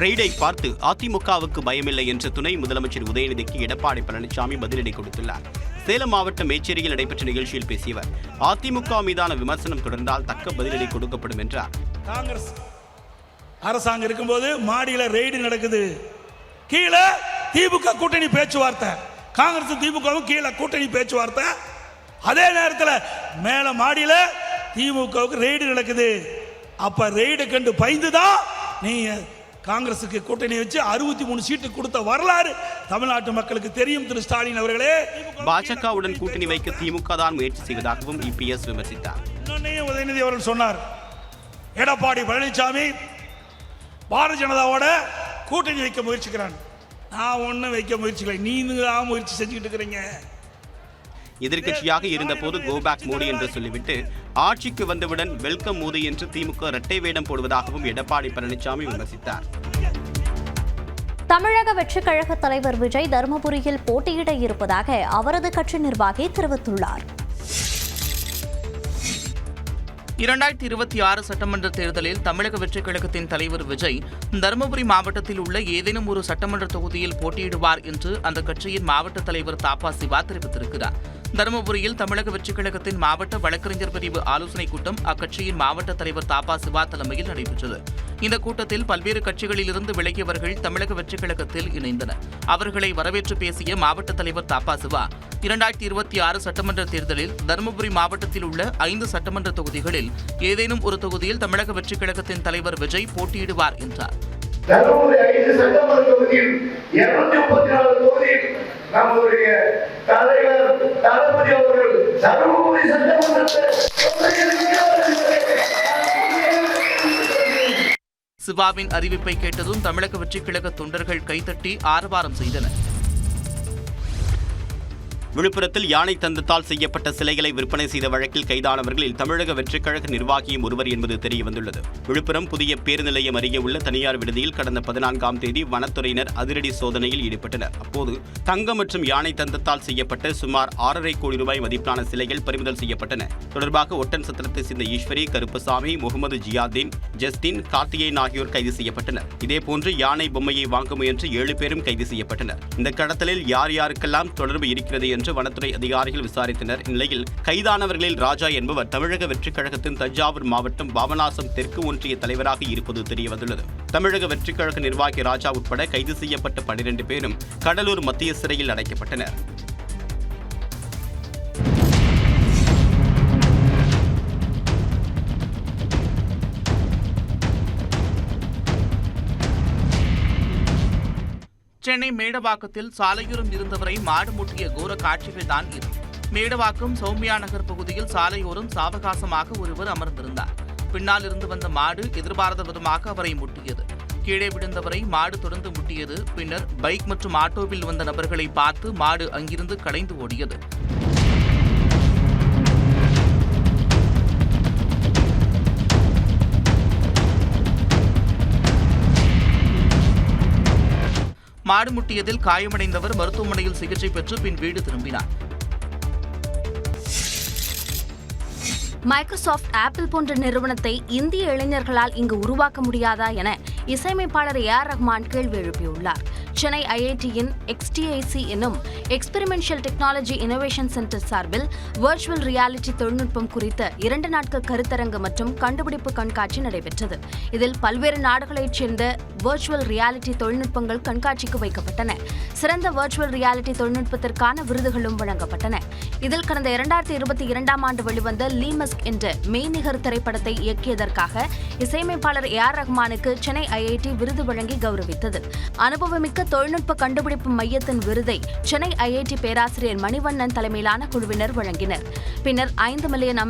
ரெய்டை பார்த்து அதிமுகவுக்கு பயமில்லை என்ற துணை முதலமைச்சர் உதயநிதிக்கு எடப்பாடி பழனிசாமி பதிலடி கொடுத்துள்ளார். சேலம் மாவட்டம் மேச்சேரியில் நடைபெற்ற நிகழ்ச்சியில் பேசியவர், அதிமுக மீதான விமர்சனம் தொடர்ந்தால் தக்க பதிலடி கொடுக்கப்படும் என்றார். காங்கிரஸ் அரசாங்கம் இருக்கும்போது மாடியில ரெய்டு நடக்குது, கீழே திமுக கூட்டணி பேச்சுவார்த்தை, காங்கிரஸ் திமுகவும் கீழே கூட்டணி பேச்சுவார்த்தை, அதே நேரத்தில் மேல மாடியில திமுகவுக்கு ரெய்டு நடக்குது. அப்ப ரெய்டு கண்டு பயந்துதான் நீங்க காங்கிரசுக்கு கூட்டணி வச்சு 63 சீட்டு கொடுத்த வரலாறு தமிழ்நாட்டு மக்களுக்கு தெரியும். திரு ஸ்டாலின் அவர்களே, பாஜகவுடன் கூட்டணி வைக்க திமுக தான் முயற்சி செய்வதாகவும் இபிஎஸ் விமர்சித்தார். இன்னொன்னையும் உதயநிதி அவர்கள் சொன்னார், எடப்பாடி பழனிசாமி பாரதிய ஜனதாவோட கூட்டணி வைக்க முயற்சிக்கிறான். நான் ஒன்னும் வைக்க முயற்சிக்கல, நீங்க முயற்சி செஞ்சுக்கிட்டு இருக்கிறீங்க. எதிர்க்கட்சியாக இருந்தபோது கோபேக் மோடி என்று சொல்லிவிட்டு ஆட்சிக்கு வந்தவுடன் வெல்கம் மோடி என்று திமுக இரட்டை வேடம் போடுவதாகவும் எடப்பாடி பழனிசாமி விமர்சித்தார். தமிழக வெற்றிக் கழக தலைவர் விஜய் தருமபுரியில் போட்டியிட இருப்பதாக அவரது கட்சி நிர்வாகி தெரிவித்துள்ளார். 2026 சட்டமன்ற தேர்தலில் தமிழக வெற்றிக் கழகத்தின் தலைவர் விஜய் தருமபுரி மாவட்டத்தில் உள்ள ஏதேனும் ஒரு சட்டமன்ற தொகுதியில் போட்டியிடுவார் என்று அந்த கட்சியின் மாவட்ட தலைவர் தாப்பா சிவா தெரிவித்திருக்கிறார். தருமபுரியில் தமிழக வெற்றிக் கழகத்தின் மாவட்ட வழக்கறிஞர் பிரிவு ஆலோசனைக் கூட்டம் அக்கட்சியின் மாவட்ட தலைவர் தாப்பா சிவா தலைமையில் நடைபெற்றது. இந்த கூட்டத்தில் பல்வேறு கட்சிகளிலிருந்து விலகியவர்கள் தமிழக வெற்றிக் கழகத்தில் இணைந்தனர். அவர்களை வரவேற்று பேசிய மாவட்ட தலைவர் தாப்பா சிவா, 2026 சட்டமன்ற தேர்தலில் தருமபுரி மாவட்டத்தில் உள்ள 5 சட்டமன்ற தொகுதிகளில் ஏதேனும் ஒரு தொகுதியில் தமிழக வெற்றிக் கழகத்தின் தலைவர் விஜய் போட்டியிடுவார் என்றார். தருமபுரி 5 சட்டமன்ற தொகுதியில் 234 தொகுதியில் நம்முடைய தலைவர் தளபதி அவர்கள் தருமபுரி சட்டமன்றத்தை சிவாவின் அறிவிப்பை கேட்டதும் தமிழக வெற்றிக் கழக தொண்டர்கள் கைதட்டி ஆரவாரம் செய்தனர். விழுப்புரத்தில் யானை தந்தத்தால் செய்யப்பட்ட சிலைகளை விற்பனை செய்த வழக்கில் கைதானவர்களில் தமிழக வெற்றிக் கழக நிர்வாகியும் ஒருவர் என்பது தெரியவந்துள்ளது. விழுப்புரம் புதிய பேருந்து நிலையம் அருகே உள்ள தனியார் விடுதியில் கடந்த 14ஆம் தேதி வனத்துறையினர் அதிரடி சோதனையில் ஈடுபட்டனர். அப்போது தங்கம் மற்றும் யானை தந்தத்தால் செய்யப்பட்ட சுமார் 6.5 கோடி ரூபாய் மதிப்பிலான சிலைகள் பறிமுதல் செய்யப்பட்டன. தொடர்பாக ஒட்டன் சத்திரத்தை சேர்ந்த ஈஸ்வரி, கருப்பசாமி, முகமது ஜியாதீன், ஜஸ்டின், கார்த்திகேயன் ஆகியோர் கைது செய்யப்பட்டனர். இதேபோன்று யானை பொம்மையை வாங்க முயன்ற 7 பேரும் கைது செய்யப்பட்டனர். இந்த கடத்தலில் யார் யாருக்கெல்லாம் தொடர்பு இருக்கிறது என்று வனத்துறை அதிகாரிகள் விசாரித்தனர். இந்நிலையில் கைதானவர்களில் ராஜா என்பவர் தமிழக வெற்றிக் கழகத்தின் தஞ்சாவூர் மாவட்டம் பாபநாசம் தெற்கு ஒன்றிய தலைவராக இருப்பது தெரியவந்துள்ளது. தமிழக வெற்றிக் கழக நிர்வாகி ராஜா உட்பட கைது செய்யப்பட்ட 12 பேரும் கடலூர் மத்திய சிறையில் அடைக்கப்பட்டனர். சென்னை மேடவாக்கத்தில் சாலையோரம் இருந்தவரை மாடு முட்டிய கோர காட்சிகள் தான் இது. மேடவாக்கம் சௌமியா நகர் பகுதியில் சாலையோரம் சாவகாசமாக ஒருவர் அமர்ந்திருந்தார். பின்னால் இருந்து வந்த மாடு எதிர்பாராத விதமாக அவரை முட்டியது. கீழே விழுந்தவரை மாடு தொடர்ந்து முட்டியது. பின்னர் பைக் மற்றும் ஆட்டோவில் வந்த நபர்களை பார்த்து மாடு அங்கிருந்து கலைந்து ஓடியது. மாடு முட்டியதில் காயமடைந்தவர் மருத்துவமனையில் சிகிச்சை பெற்று பின் வீடு திரும்பினார். மைக்ரோசாஃப்ட், ஆப்பிள் போன்ற நிறுவனத்தை இந்திய இளைஞர்களால் இங்கு உருவாக்க முடியாதா என இசையமைப்பாளர் ஏஆர் ரஹ்மான் கேள்வி எழுப்பியுள்ளார். சென்னை ஐஐடியின் XTIC என்னும் எக்ஸ்பெரிமென்ஷியல் டெக்னாலஜி இனோவேஷன் சென்டர் சார்பில் வர்ச்சுவல் ரியாலிட்டி தொழில்நுட்பம் குறித்த 2 நாட்கள் கருத்தரங்கு மற்றும் கண்டுபிடிப்பு கண்காட்சி நடைபெற்றது. இதில் பல்வேறு நாடுகளைச் சேர்ந்த வர்ச்சுவல் ரியாலிட்டி தொழில்நுட்பங்கள் கண்காட்சிக்கு வைக்கப்பட்டன. சிறந்த வர்ச்சுவல் ரியாலிட்டி தொழில்நுட்பத்திற்கான விருதுகளும் வழங்கப்பட்டன. இதில் கடந்த 2022ஆம் ஆண்டு வெளிவந்த லீமஸ்க் என்ற மெய்நிகர் திரைப்படத்தை இயக்கியதற்காக இசையமைப்பாளர் ஏஆர் ரஹ்மானுக்கு சென்னை ஐஐடி விருது வழங்கி கௌரவித்தது. அனுபவமிக்க தொழில்நுட்ப கண்டுபிடிப்பு மையத்தின் விருதை சென்னை ஐஐடி பேராசிரியர் மணிவண்ணன் தலைமையிலான குழுவினர் வழங்கினர். பின்னர் $5 மில்லியன்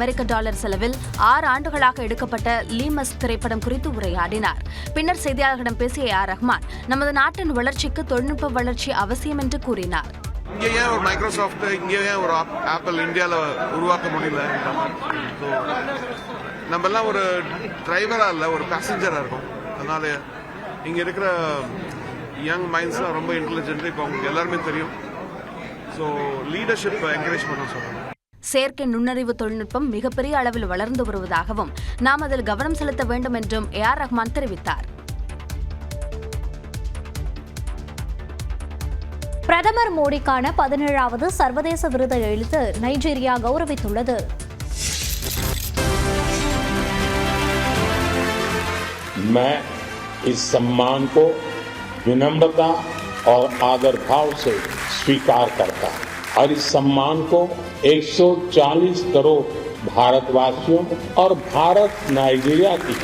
செலவில் 6 ஆண்டுகளாக எடுக்கப்பட்ட லீமஸ்க் திரைப்படம் குறித்து உரையாடினார். பின்னர் செய்தியாளர்களிடம் பேசிய ஏஆர் ரஹ்மான், நமது நாட்டின் வளர்ச்சிக்கு தொழில்நுட்ப வளர்ச்சி அவசியம் என்று கூறினார். இங்கே ஏன் ஒரு மைக்ரோசாஃப்ட், இங்கே ஏன் ஒரு ஆப்பிள் இந்தியாவில் உருவாக்க முடியல? நம்ம எல்லாம் ஒரு டிரைவராக இல்லை, ஒரு பேசஞ்சராக இருக்கும். அதனால இங்கே இருக்கிற யங் மைண்ட்ஸ்லாம் ரொம்ப இன்டெலிஜென்ட். இப்போ அவங்களுக்கு எல்லாருமே தெரியும். ஸோ லீடர்ஷிப் என்கரேஜ் பண்ண சொல்கிறாங்க. செயற்கை நுண்ணறிவு தொழில்நுட்பம் மிகப்பெரிய அளவில் வளர்ந்து வருவதாகவும் நாம் அதில் கவனம் செலுத்த வேண்டும் என்றும் ஏஆர் ரஹ்மான் தெரிவித்தார். பிரதமர் மோடிக்கான 17வது சர்வதேச விருதை அளித்து நைஜீரியா கௌரவித்துள்ளது. मैं इस सम्मान को विनम्रता और आदर भाव से स्वीकार करता हूं और इस सम्मान को 140 करोड़ भारतवासियों और भारत नाइजीरिया की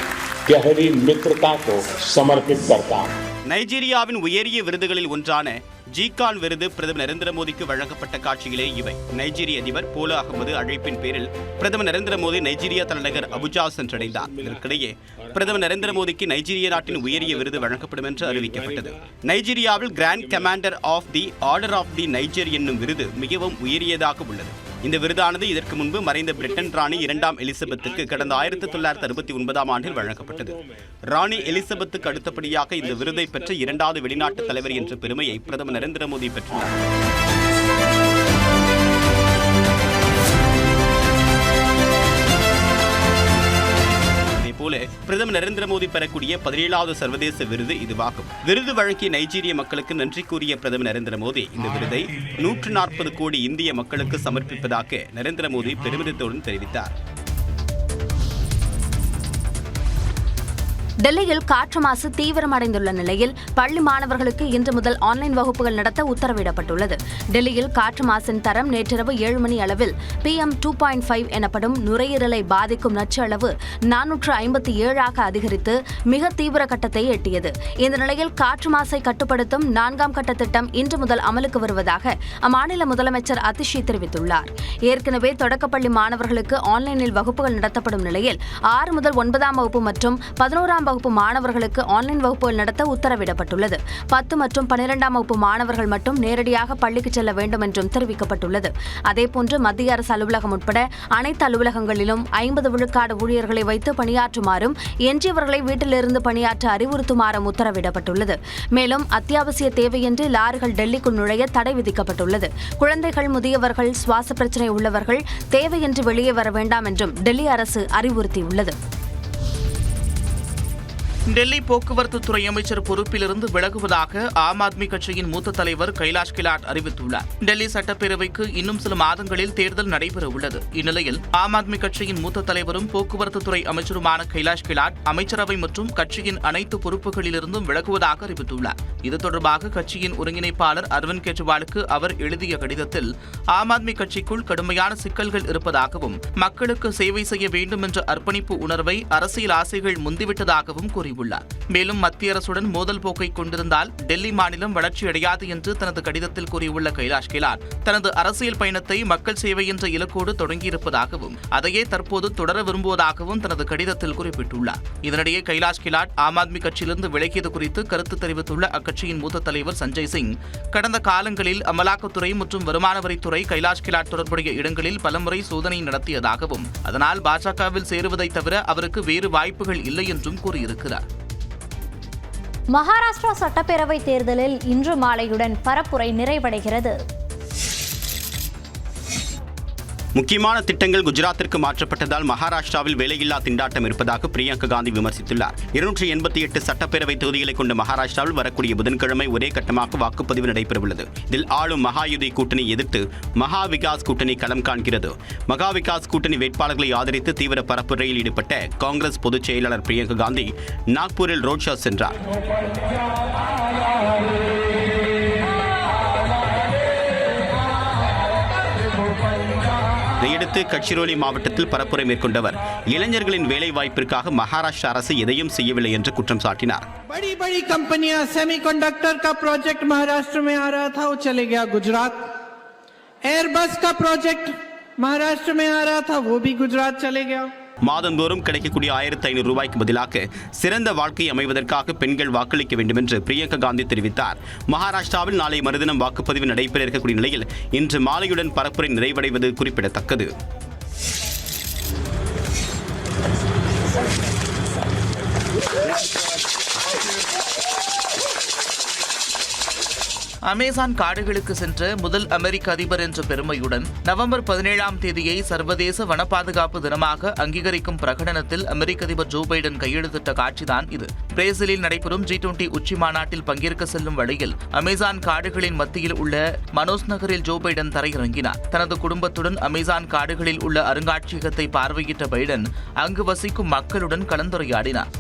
गहरी मित्रता को समर्पित करता हूं. நைஜீரியாவின் உயரிய விருதுகளில் ஒன்றான ஜிகான் விருது பிரதமர் நரேந்திர மோடிக்கு வழங்கப்பட்ட காட்சிகளே இவை. நைஜீரிய அதிபர் போலா அகமது அழைப்பின் பேரில் பிரதமர் நரேந்திர மோடி நைஜீரியா தலைநகர் அபுஜா சென்றடைந்தார். இதற்கிடையே பிரதமர் நரேந்திர மோடிக்கு நைஜீரிய நாட்டின் உயரிய விருது வழங்கப்படும் என்று அறிவிக்கப்பட்டது. நைஜீரியாவில் grand commander of the order of the Niger என்னும் விருது மிகவும் உயரியதாக உள்ளது. இந்த விருதானது இதற்கு முன்பு மறைந்த பிரிட்டன் ராணி 2ஆம் எலிசபெத்துக்கு கடந்த 1969ஆம் ஆண்டில் வழங்கப்பட்டது. ராணி எலிசபெத்துக்கு அடுத்தபடியாக இந்த விருதை பெற்ற 2வது வெளிநாட்டு தலைவர் என்ற பெருமையை பிரதமர் நரேந்திர மோடி பெற்றுள்ளார். போல பிரதமர் நரேந்திர மோடி பெறக்கூடிய 17வது சர்வதேச விருது இதுவாகும். விருது வழங்கிய நைஜீரிய மக்களுக்கு நன்றி கூறிய பிரதமர் நரேந்திர மோடி இந்த விருதை 140 கோடி இந்திய மக்களுக்கு சமர்ப்பிப்பதாக நரேந்திர மோடி பெருமிதத்துடன் தெரிவித்தார். டெல்லியில் காற்று மாசு தீவிரமடைந்துள்ள நிலையில் பள்ளி மாணவர்களுக்கு இன்று முதல் ஆன்லைன் வகுப்புகள் நடத்த உத்தரவிடப்பட்டுள்ளது. டெல்லியில் காற்று மாசின் தரம் நேற்றிரவு 7 மணி அளவில் PM 2.5 எனப்படும் நுரையீரலை பாதிக்கும் நச்சு அளவு 457ஆக அதிகரித்து மிக தீவிர கட்டத்தை எட்டியது. இந்த நிலையில் காற்று மாசை கட்டுப்படுத்தும் 4ஆம் கட்ட திட்டம் இன்று முதல் அமலுக்கு வருவதாக அம்மாநில முதலமைச்சர் அதிஷி தெரிவித்துள்ளார். ஏற்கனவே தொடக்கப்பள்ளி மாணவர்களுக்கு ஆன்லைனில் வகுப்புகள் நடத்தப்படும் நிலையில் 6 முதல் 9ஆம் வகுப்பு மற்றும் 11ஆம் வகுப்பு மாணவர்களுக்கு ஆன்லைன் வகுப்புகள் நடத்த உத்தரவிடப்பட்டுள்ளது. 10 மற்றும் 12ஆம் வகுப்பு மாணவர்கள் மட்டும் நேரடியாக பள்ளிக்கு செல்ல வேண்டும் என்றும் தெரிவிக்கப்பட்டுள்ளது. அதேபோன்று மத்திய அரசு அலுவலகம் உட்பட அனைத்து அலுவலகங்களிலும் 50 விழுக்காடு ஊழியர்களை வைத்து பணியாற்றுமாறும் எஞ்சியவர்களை வீட்டிலிருந்து பணியாற்ற அறிவுறுத்துமாறும் உத்தரவிடப்பட்டுள்ளது. மேலும் அத்தியாவசிய தேவையின்றி லாரிகள் டெல்லிக்குள் நுழைய தடை விதிக்கப்பட்டுள்ளது. குழந்தைகள், முதியவர்கள், சுவாச பிரச்சினை உள்ளவர்கள் தேவையின்றி வெளியே வர வேண்டாம் என்றும் டெல்லி அரசு அறிவுறுத்தியுள்ளது. டெல்லி போக்குவரத்து துறை அமைச்சர் பொறுப்பிலிருந்து விலகுவதாக ஆம் ஆத்மி கட்சியின் மூத்த தலைவர் கைலாஷ் கெலாட் அறிவித்துள்ளார். டெல்லி சட்டப்பேரவைக்கு இன்னும் சில மாதங்களில் தேர்தல் நடைபெற உள்ளது. இந்நிலையில் ஆம் ஆத்மி கட்சியின் மூத்த தலைவரும் போக்குவரத்து துறை அமைச்சருமான கைலாஷ் கெலாட் அமைச்சரவை மற்றும் கட்சியின் அனைத்து பொறுப்புகளிலிருந்தும் விலகுவதாக அறிவித்துள்ளார். இது தொடர்பாக கட்சியின் ஒருங்கிணைப்பாளர் அரவிந்த் கெஜ்ரிவாலுக்கு அவர் எழுதிய கடிதத்தில் ஆம் ஆத்மி கட்சிக்குள் கடுமையான சிக்கல்கள் இருப்பதாகவும் மக்களுக்கு சேவை செய்ய வேண்டும் என்ற அர்ப்பணிப்பு உணர்வை அரசியல் ஆசைகள் முந்திவிட்டதாகவும் கூறியுள்ளார். மேலும் மத்திய அரசுடன் மோதல் போக்கை கொண்டிருந்தால் டெல்லி மாநிலம் வளர்ச்சியடையாது என்று தனது கடிதத்தில் கூறியுள்ள கைலாஷ் கெலாட் தனது அரசியல் பயணத்தை மக்கள் சேவை என்ற இலக்கோடு தொடங்கியிருப்பதாகவும் அதையே தற்போது தொடர விரும்புவதாகவும் தனது கடிதத்தில் குறிப்பிட்டுள்ளார். இதனிடையே கைலாஷ் கெலாட் ஆம் ஆத்மி கட்சியிலிருந்து விலகியது குறித்து கருத்து தெரிவித்துள்ள அக்கட்சியின் மூத்த தலைவர் சஞ்சய் சிங் கடந்த காலங்களில் அமலாக்கத்துறை மற்றும் வருமான வரித்துறை கைலாஷ் கெலாட் தொடர்புடைய இடங்களில் பலமுறை சோதனை நடத்தியதாகவும் அதனால் பாஜகவில் சேருவதை தவிர அவருக்கு வேறு வாய்ப்புகள் இல்லை என்றும் கூறியிருக்கிறார். மகாராஷ்டிரா சட்டப்பேரவை தேர்தலில் இன்று மாலையுடன் பரப்புரை நிறைவடைகிறது. முக்கியமான திட்டங்கள் குஜராத்திற்கு மாற்றப்பட்டதால் மகாராஷ்டிராவில் வேலையில்லா திண்டாட்டம் இருப்பதாக பிரியங்கா காந்தி விமர்சித்துள்ளார். 288 சட்டப்பேரவை தொகுதிகளை கொண்ட மகாராஷ்டிராவில் வரக்கூடிய புதன்கிழமை ஒரே கட்டமாக வாக்குப்பதிவு நடைபெறவுள்ளது. இதில் ஆளும் மகாயுதி கூட்டணி எதிர்த்து மகா விகாஸ் கூட்டணி களம் காண்கிறது. மகா விகாஸ் கூட்டணி வேட்பாளர்களை ஆதரித்து தீவிர பரப்புரையில் ஈடுபட்ட காங்கிரஸ் பொதுச் செயலாளர் பிரியங்கா காந்தி நாக்பூரில் ரோட் ஷோ சென்றார். இதையடுத்து கட்சிரோலி மாவட்டத்தில் பரப்புரை மேற்கொண்டவர் இளைஞர்களின் வேலை வாய்ப்பிற்காக மகாராஷ்டிரா அரசு எதையும் செய்யவில்லை என்று குற்றம் சாட்டினார். बड़ी बड़ी कंपनियां सेमीकंडक्टर का प्रोजेक्ट महाराष्ट्र में आ रहा था, वो चले गया गुजरात. एयरबस का प्रोजेक्ट महाराष्ट्र में आ रहा था, वो भी गुजरात चले गया. மாதந்தோறும் கிடைக்கக்கூடிய 1500 ரூபாய்க்கு பதிலாக சிறந்த வாழ்க்கை அமைவதற்காக பெண்கள் வாக்களிக்க வேண்டும் என்று பிரியங்கா காந்தி தெரிவித்தார். மகாராஷ்டிராவில் நாளை மறுதினம் வாக்குப்பதிவு நடைபெற இருக்கக்கூடிய நிலையில் இன்று மாலையுடன் பரப்புரை நிறைவடைவது குறிப்பிடத்தக்கது. அமேசான் காடுகளுக்கு சென்ற முதல் அமெரிக்க அதிபர் என்ற பெருமையுடன் நவம்பர் 17ஆம் தேதியை சர்வதேச வன பாதுகாப்பு தினமாக அங்கீகரிக்கும் பிரகடனத்தில் அமெரிக்க அதிபர் ஜோ பைடன் கையெழுத்திட்ட காட்சிதான் இது. பிரேசிலில் நடைபெறும் G20 உச்சி மாநாட்டில் பங்கேற்க செல்லும் வழியில் அமேசான் காடுகளின் மத்தியில் உள்ள மனோஸ் நகரில் ஜோ பைடன் தரையிறங்கினார். தனது குடும்பத்துடன் அமேசான் காடுகளில் உள்ள அருங்காட்சியகத்தை பார்வையிட்ட பைடன் அங்கு வசிக்கும் மக்களுடன் கலந்துரையாடினார்.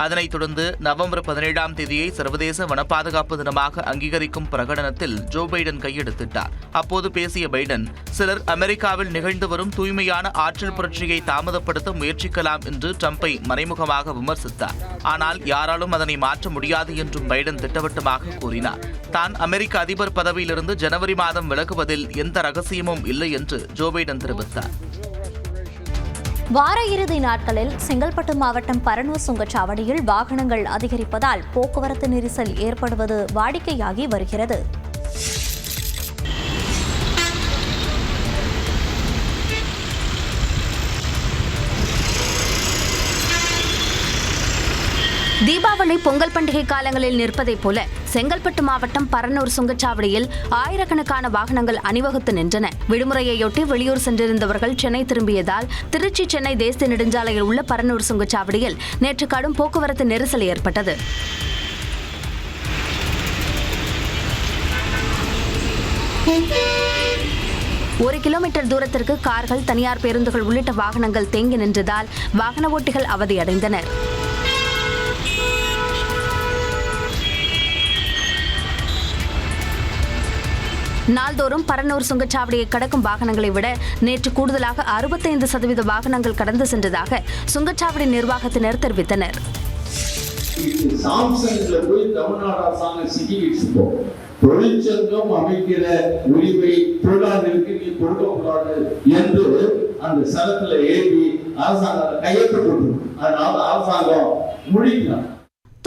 அதனைத் தொடர்ந்து நவம்பர் 17ஆம் தேதியை சர்வதேச வன பாதுகாப்பு தினமாக அங்கீகரிக்கும் பிரகடனத்தில் ஜோ பைடன் கையெழுத்திட்டார். அப்போது பேசிய பைடன், சிலர் அமெரிக்காவில் நிகழ்ந்து வரும் தூய்மையான ஆற்றல் புரட்சியை தாமதப்படுத்த முயற்சிக்கலாம் என்று ட்ரம்பை மறைமுகமாக விமர்சித்தார். ஆனால் யாராலும் அதனை மாற்ற முடியாது என்றும் பைடன் திட்டவட்டமாக கூறினார். தான் அமெரிக்க அதிபர் பதவியிலிருந்து ஜனவரி மாதம் விலகுவதில் எந்த ரகசியமும் இல்லை என்று ஜோ பைடன் தெரிவித்தார். வார இறுதி நாட்களில் செங்கல்பட்டு மாவட்டம் பரனூர் சுங்கச்சாவடியில் வாகனங்கள் அதிகரிப்பதால் போக்குவரத்து நெரிசல் ஏற்படுவது வாடிக்கையாகி வருகிறது. தீபாவளி பொங்கல் பண்டிகை காலங்களில் நிற்பதைப் போல செங்கல்பட்டு மாவட்டம் பரனூர் சுங்கச்சாவடியில் ஆயிரக்கணக்கான வாகனங்கள் அணிவகுத்து நின்றன. விடுமுறையொட்டி வெளியூர் சென்றிருந்தவர்கள் சென்னை திரும்பியதால் திருச்சி சென்னை தேசிய நெடுஞ்சாலையில் உள்ள பரனூர் சுங்கச்சாவடியில் நேற்று கடும் போக்குவரத்து நெரிசல் ஏற்பட்டது. ஒரு கிலோமீட்டர் தூரத்திற்கு கார்கள், தனியார் பேருந்துகள் உள்ளிட்ட வாகனங்கள் தேங்கி நின்றதால் வாகன ஓட்டிகள் அவதியடைந்தனர். நாள்தோறும் பரனூர் சுங்கச்சாவடியை கடக்கும் வாகனங்களை விட நேற்று கூடுதலாக 65% வாகனங்கள் கடந்து சென்றதாக சுங்கச்சாவடி நிர்வாகத்தினர் தெரிவித்தனர். தொழிற்சங்கம் அமைக்கிற உரிமை தொழிலாளர்களுக்கு நீ கொடுக்கக்கூடாது என்று அந்த சரத்துல ஏறி அரசாங்கம் கையெழுத்து போட்டு அதனால அரசாங்கம் முடிக்கலாம்.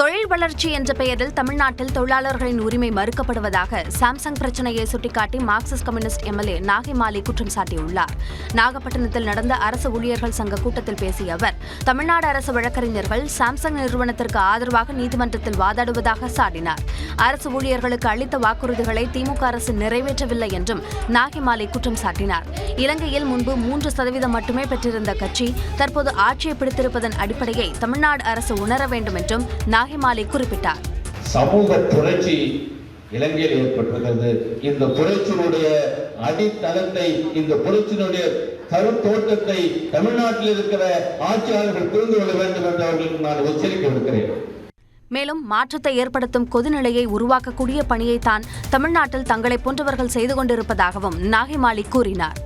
தொழில் வளர்ச்சி என்ற பெயரில் தமிழ்நாட்டில் தொழிலாளர்களின் உரிமை மறுக்கப்படுவதாக சாம்சங் பிரச்சனையை சுட்டிக்காட்டி மார்க்சிஸ்ட் கம்யூனிஸ்ட் எம்எல்ஏ நாகை மாலி குற்றம் சாட்டியுள்ளார். நாகப்பட்டினத்தில் நடந்த அரசு ஊழியர்கள் சங்க கூட்டத்தில் பேசிய அவர், தமிழ்நாடு அரசு வழக்கறிஞர்கள் சாம்சங் நிறுவனத்திற்கு ஆதரவாக நீதிமன்றத்தில் வாதாடுவதாக சாடினார். அரசு ஊழியர்களுக்கு அளித்த வாக்குறுதிகளை திமுக அரசு நிறைவேற்றவில்லை என்றும் நாகை மாலி குற்றம் சாட்டினார். இலங்கையில் முன்பு 3% மட்டுமே பெற்றிருந்த கட்சி தற்போது ஆட்சியை பிடித்திருப்பதன் அடிப்படையை தமிழ்நாடு அரசு உணர வேண்டும் என்றும் நாகிமாலை குறிப்பிட்டார். சமூக புரட்சி இலங்கையில் ஏற்பட்டிருக்கிறது. இந்த புரட்சியினுடைய அடித்தளத்தை, இந்த புரட்சியினுடைய கருத்தோட்டத்தை தமிழ்நாட்டில் இருக்கிற ஆட்சியாளர்கள் புரிந்து கொள்ள வேண்டும் என்று அவர்களுக்கு நான் எச்சரிக்கை விடுக்கிறேன். மேலும் மாற்றத்தை ஏற்படுத்தும் கொதிநிலையை உருவாக்கக்கூடிய பணியை தான் தமிழ்நாட்டில் தங்களை போன்றவர்கள் செய்து கொண்டிருப்பதாகவும் நாகிமாலி கூறினார்.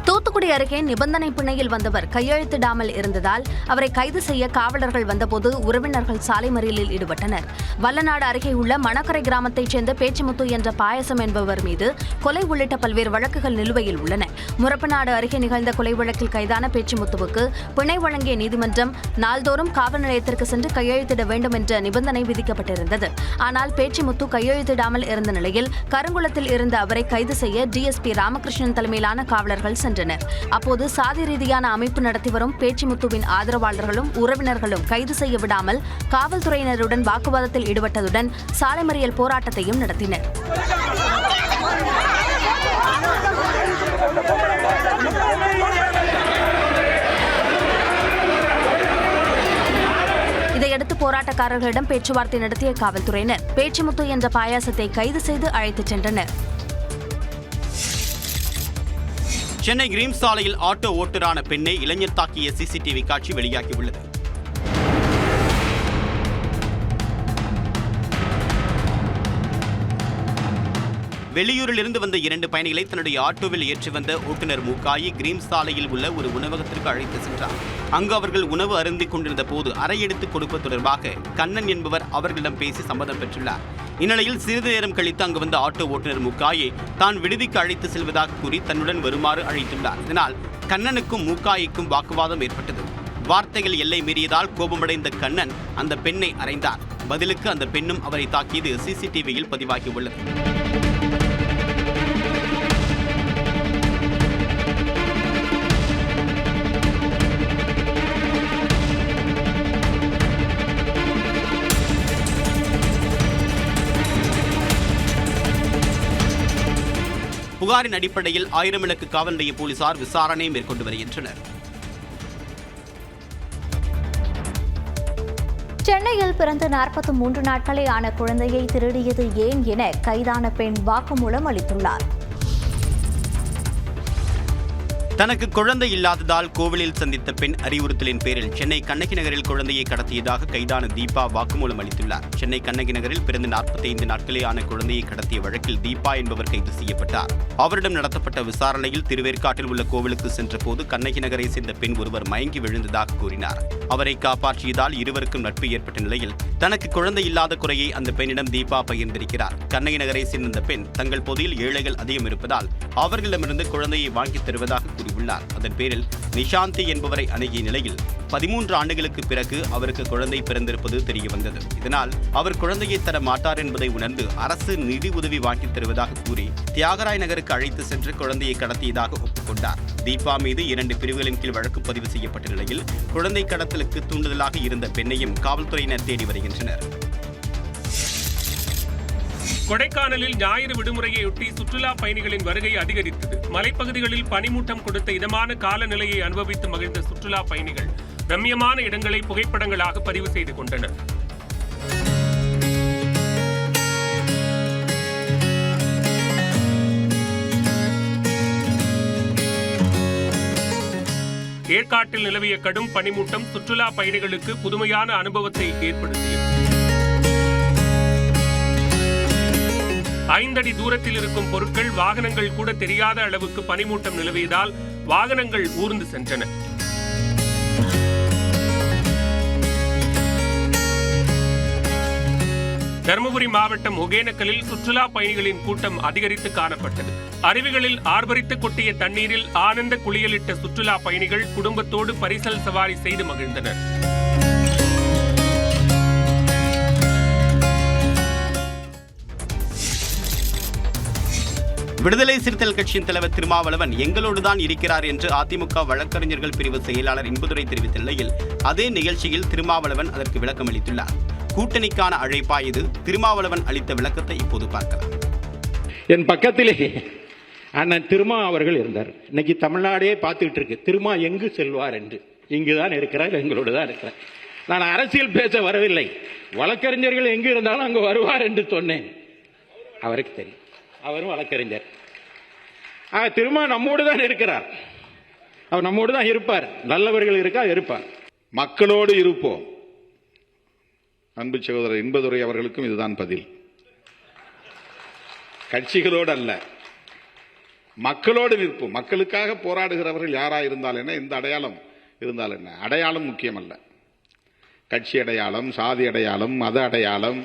தூத்துக்குடி அருகே நிபந்தனை பிணையில் வந்தவர் கையெழுத்திடாமல் இருந்ததால் அவரை கைது செய்ய காவலர்கள் வந்தபோது உறவினர்கள் சாலை மறியலில் ஈடுபட்டனர். வல்லநாடு அருகே உள்ள மணக்கரை கிராமத்தைச் சேர்ந்த பேச்சிமுத்து என்ற பாயசம் என்பவர் மீது கொலை உள்ளிட்ட பல்வேறு வழக்குகள் நிலுவையில் உள்ளன. முரப்பநாடு அருகே நிகழ்ந்த கொலை வழக்கில் கைதான பேச்சிமுத்துவுக்கு பிணை வழங்கிய நீதிமன்றம் நாள்தோறும் காவல் நிலையத்திற்கு சென்று கையெழுத்திட வேண்டும் என்ற நிபந்தனை விதிக்கப்பட்டிருந்தது. ஆனால் பேச்சிமுத்து கையெழுத்திடாமல் இருந்த நிலையில் கருங்குளத்தில் இருந்த அவரை கைது செய்ய டிஎஸ்பி ராமகிருஷ்ணன் தலைமையிலான காவலர்கள் சென்றனர். நடத்தினர். அப்போது சாதி ரீதியான அமைப்பு நடத்தி வரும் பேச்சிமுத்துவின் ஆதரவாளர்களும் உறவினர்களும் கைது செய்ய விடாமல் காவல்துறையினருடன் வாக்குவாதத்தில் ஈடுபட்டதுடன் சாலை மறியல் போராட்டத்தையும் நடத்தினர். இதையடுத்து போராட்டக்காரர்களிடம் பேச்சுவார்த்தை நடத்திய காவல்துறையினர் பேச்சிமுத்து என்ற பாயாசத்தை கைது செய்து அழைத்துச் சென்றனர். சென்னை கிரீம் சாலையில் ஆட்டோ ஓட்டுநரான பெண்ணை இளைஞர் தாக்கிய சிசிடிவி காட்சி வெளியாகியுள்ளது. வெளியூரிலிருந்து வந்த 2 பயணிகளை தன்னுடைய ஆட்டோவில் ஏற்றி வந்த ஓட்டுநர் மூக்காயி கிரீம் சாலையில் உள்ள ஒரு உணவகத்திற்கு அழைத்து சென்றார். அங்கு அவர்கள் உணவு அருந்திக் கொண்டிருந்த போது அறை எடுத்து கொடுப்பது தொடர்பாக கண்ணன் என்பவர் அவர்களிடம் பேசி சம்மதம் பெற்றுள்ளார். இந்நிலையில் சிறிது நேரம் கழித்து அங்கு வந்த ஆட்டோ ஓட்டுநர் மூக்காயை தான் விடுதிக்கு அழைத்து செல்வதாக கூறி தன்னுடன் வருமாறு அழைத்துள்ளார். இதனால் கண்ணனுக்கும் மூக்காய்க்கும் வாக்குவாதம் ஏற்பட்டது. வார்த்தைகள் எல்லை மீறியதால் கோபமடைந்த கண்ணன் அந்த பெண்ணை அறைந்தார். பதிலுக்கு அந்த பெண்ணும் அவரை தாக்கியது சிசிடிவியில் பதிவாகியுள்ளது. புகாரின் அடிப்படையில் 1000 விளக்கு காவல் நிலைய போலீசார் விசாரணை மேற்கொண்டு வருகின்றனர். சென்னையில் பிறந்த 43 நாட்களே ஆன குழந்தையை திருடியது ஏன் என கைதான பெண் வாக்குமூலம் அளித்துள்ளார். தனக்கு குழந்தை இல்லாததால் கோவிலில் சந்தித்த பெண் அறிவுறுத்தலின் பேரில் சென்னை கண்ணகி நகரில் குழந்தையை கடத்தியதாக கைதான தீபா வாக்குமூலம் அளித்துள்ளார். சென்னை கண்ணகி நகரில் பிறந்த 45 நாட்களே ஆன குழந்தையை கடத்திய வழக்கில் தீபா என்பவர் கைது செய்யப்பட்டார். அவரிடம் நடத்தப்பட்ட விசாரணையில் திருவேற்காட்டில் உள்ள கோவிலுக்கு சென்றபோது கண்ணகி நகரை சேர்ந்த பெண் ஒருவர் மயங்கி விழுந்ததாக கூறினார். அவரை காப்பாற்றியதால் இருவருக்கும் நட்பு ஏற்பட்ட நிலையில் தனக்கு குழந்தை இல்லாத குறையை அந்த பெண்ணிடம் தீபா பகிர்ந்திருக்கிறார். கண்ணகி நகரை சேர்ந்த பெண் தங்கள் பொதியில் ஏழைகள் அதிகம் இருப்பதால் அவர்களிடமிருந்து குழந்தையை வாங்கித் தருவதாக கூறியுள்ளார். அதன் பேரில் நிஷாந்தி என்பவரை அணுகிய நிலையில் 13 ஆண்டுகளுக்கு பிறகு அவருக்கு குழந்தை பிறந்திருப்பது தெரியவந்தது. இதனால் அவர் குழந்தையை தர மாட்டார் என்பதை உணர்ந்து அரசு நிதி உதவி வாங்கித் தருவதாக கூறி தியாகராய நகருக்கு அழைத்து சென்று குழந்தையை கடத்தியதாக ஒப்புக்கொண்டார். தீபா மீது 2 பிரிவுகளின் கீழ் வழக்கு பதிவு செய்யப்பட்ட நிலையில் குழந்தை கடத்தலுக்கு தூண்டுதலாக இருந்த பெண்ணையும் காவல்துறையினர் தேடி வருகின்றனர். கொடைக்கானலில் ஞாயிறு விடுமுறையொட்டி சுற்றுலா பயணிகளின் வருகை அதிகரித்தது. மலைப்பகுதிகளில் பனிமூட்டம் கொடுத்த இதமான காலநிலையை அனுபவித்து மகிழ்ந்த சுற்றுலா பயணிகள் ரம்மியமான இடங்களை புகைப்படங்களாக பதிவு செய்து கொண்டனர். ஏற்காட்டில் நிலவிய கடும் பனிமூட்டம் சுற்றுலா பயணிகளுக்கு புதுமையான அனுபவத்தை ஏற்படுத்தியது. 5 அடி தூரத்தில் இருக்கும் பொருட்கள் வாகனங்கள் கூட தெரியாத அளவுக்கு பனிமூட்டம் நிலவியதால் வாகனங்கள் ஊர்ந்து சென்றன. தருமபுரி மாவட்டம் ஒகேனக்கலில் சுற்றுலா பயணிகளின் கூட்டம் அதிகரித்து காணப்பட்டது. அருவிகளில் ஆர்ப்பரித்து கொட்டிய தண்ணீரில் ஆனந்த குளியலிட்ட சுற்றுலா பயணிகள் குடும்பத்தோடு பரிசல் சவாரி செய்து மகிழ்ந்தனர். விடுதலை சிறுத்தைகள் கட்சியின் தலைவர் திருமாவளவன் எங்களோடுதான் இருக்கிறார் என்று அதிமுக வழக்கறிஞர்கள் பிரிவு செயலாளர் இன்பதுரை தெரிவித்த நிலையில் அதே நிகழ்ச்சியில் திருமாவளவன் அதற்கு விளக்கம் அளித்துள்ளார். கூட்டணிக்கான அழைப்பா இது? திருமாவளவன் அளித்த விளக்கத்தை இப்போது பார்க்கலாம். என் பக்கத்திலே அண்ணன் திருமா அவர்கள் இருந்தார். இன்னைக்கு தமிழ்நாடே பார்த்துக்கிட்டு இருக்கு திருமா எங்கு செல்வார் என்று. இங்குதான் இருக்கிறார், எங்களோடு தான் இருக்கிறார். நான் அரசியல் பேச வரவில்லை. வழக்கறிஞர்கள் எங்கு இருந்தாலும் அங்கு வருவார் என்று சொன்னேன். அவருக்கு தெரியும், அவரும் வழக்கறிஞர். திருமா நம்மோடு தான் இருக்கிறார், அவர் நம்மோடு தான் இருப்பார். நல்லவர்கள் இருக்கா இருப்பார். மக்களோடு இருப்போம். அன்பு சகோதரர் இன்பதுரை அவர்களுக்கும் இதுதான் பதில். கட்சிகளோடு அல்ல, மக்களோடு நிற்போம். மக்களுக்காக போராடுகிறவர்கள் யாரா இருந்தால் என்ன, எந்த அடையாளம் இருந்தால் என்ன. அடையாளம் முக்கியம் அல்ல. கட்சி அடையாளம், சாதி அடையாளம், மத அடையாளம்,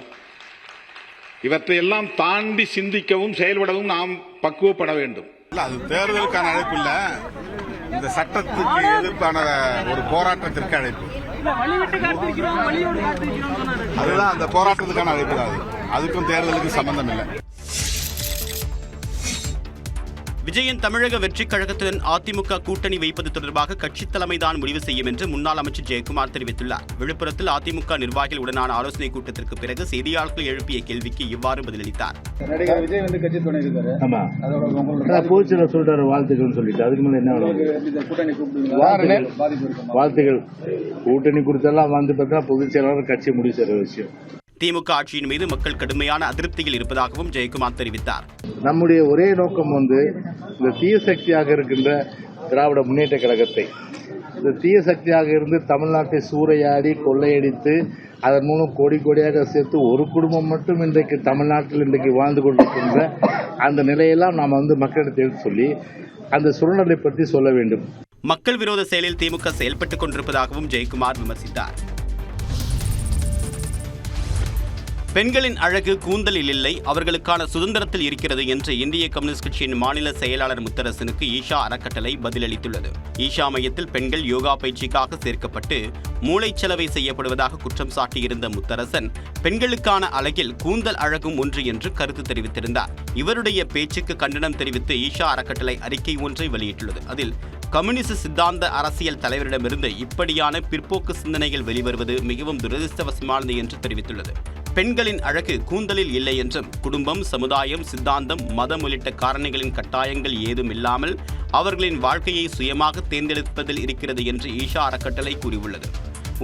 இவற்றையெல்லாம் தாண்டி சிந்திக்கவும் செயல்படவும் நாம் பக்குவப்பட வேண்டும். அது தேர்தலுக்கான அழைப்பு இல்ல, இந்த சட்டத்துக்கு எதிர்ப்பான ஒரு போராட்டத்திற்கு அழைப்பு. அதுதான் அந்த போராட்டத்துக்கான அழைப்பு. அதுக்கும் தேர்தலுக்கு சம்பந்தம் இல்லை. விஜயின் தமிழக வெற்றிக் கழகத்துடன் அதிமுக கூட்டணி வைப்பது தொடர்பாக கட்சித் தலைமைதான் முடிவு செய்யும் என்று முன்னாள் அமைச்சர் ஜெயக்குமார் தெரிவித்துள்ளார். விழுப்புரத்தில் அதிமுக நிர்வாகிகளுடனான ஆலோசனைக் கூட்டத்திற்கு பிறகு செய்தியாளர்கள் எழுப்பிய கேள்விக்கு இவ்வாறு பதிலளித்தார். நடிகர் விஜய் வந்து கட்சி துணை இருக்காரு. ஆமா, பூச்சில சொல்றாரு வாழ்த்துக்கள் சொல்லிட்டு அதுக்கு மேல என்ன கூட்டணி வாழ்த்துகள் கூட்டணி கொடுத்தெல்லாம் வந்து பார்த்தா பொதுச் செயலாளர் கட்சி முடிவு செய்யற விஷயம். திமுக ஆட்சியின் மீது மக்கள் கடுமையான அதிருப்தியில் இருப்பதாகவும் ஜெயக்குமார் தெரிவித்தார். நம்முடைய ஒரே நோக்கம் வந்து இந்த தீய சக்தியாக இருக்கின்ற திராவிட முன்னேற்ற கழகத்தை, இந்த தீய சக்தியாக இருந்து தமிழ்நாட்டை சூறையாடி கொள்ளையடித்து அதன் மூலம் கோடி கோடியாக சேர்த்து ஒரு குடும்பம் மட்டும் இன்றைக்கு தமிழ்நாட்டில் இன்றைக்கு வாழ்ந்து கொண்டிருக்கின்ற அந்த நிலையெல்லாம் நாம் வந்து மக்களிடத்தை எடுத்து சொல்லி அந்த சூழ்நிலை பற்றி சொல்ல வேண்டும். மக்கள் விரோத செயலில் திமுக செயல்பட்டுக் கொண்டிருப்பதாகவும் ஜெயக்குமார் விமர்சித்தார். பெண்களின் அழகு கூந்தலில் இல்லை, அவர்களுக்கான சுதந்திரத்தில் இருக்கிறது என்று இந்திய கம்யூனிஸ்ட் கட்சியின் மாநில செயலாளர் முத்தரசனுக்கு ஈஷா அறக்கட்டளை பதிலளித்துள்ளது. ஈஷா மையத்தில் பெண்கள் யோகா பயிற்சிக்காக சேர்க்கப்பட்டு மூளைச்சலவை செய்யப்படுவதாக குற்றம் சாட்டியிருந்த முத்தரசன் பெண்களுக்கான அழகில் கூந்தல் அழகும் ஒன்று என்று கருத்து தெரிவித்திருந்தார். இவருடைய பேச்சுக்கு கண்டனம் தெரிவித்து ஈஷா அறக்கட்டளை அறிக்கை ஒன்றை வெளியிட்டுள்ளது. அதில் கம்யூனிஸ்ட் சித்தாந்த அரசியல் தலைவரிடமிருந்து இப்படியான பிற்போக்கு சிந்தனைகள் வெளிவருவது மிகவும் துரதிருஷ்டவசமானது என்று தெரிவித்துள்ளது. பெண்களின் அழகு கூந்தலில் இல்லை என்றும் குடும்பம், சமுதாயம், சித்தாந்தம், மதம் உள்ளிட்ட காரணிகளின் கட்டாயங்கள் ஏதும் இல்லாமல் அவர்களின் வாழ்க்கையை சுயமாக தேர்ந்தெடுப்பதில் இருக்கிறது என்று ஈஷா அறக்கட்டளை கூறியுள்ளது.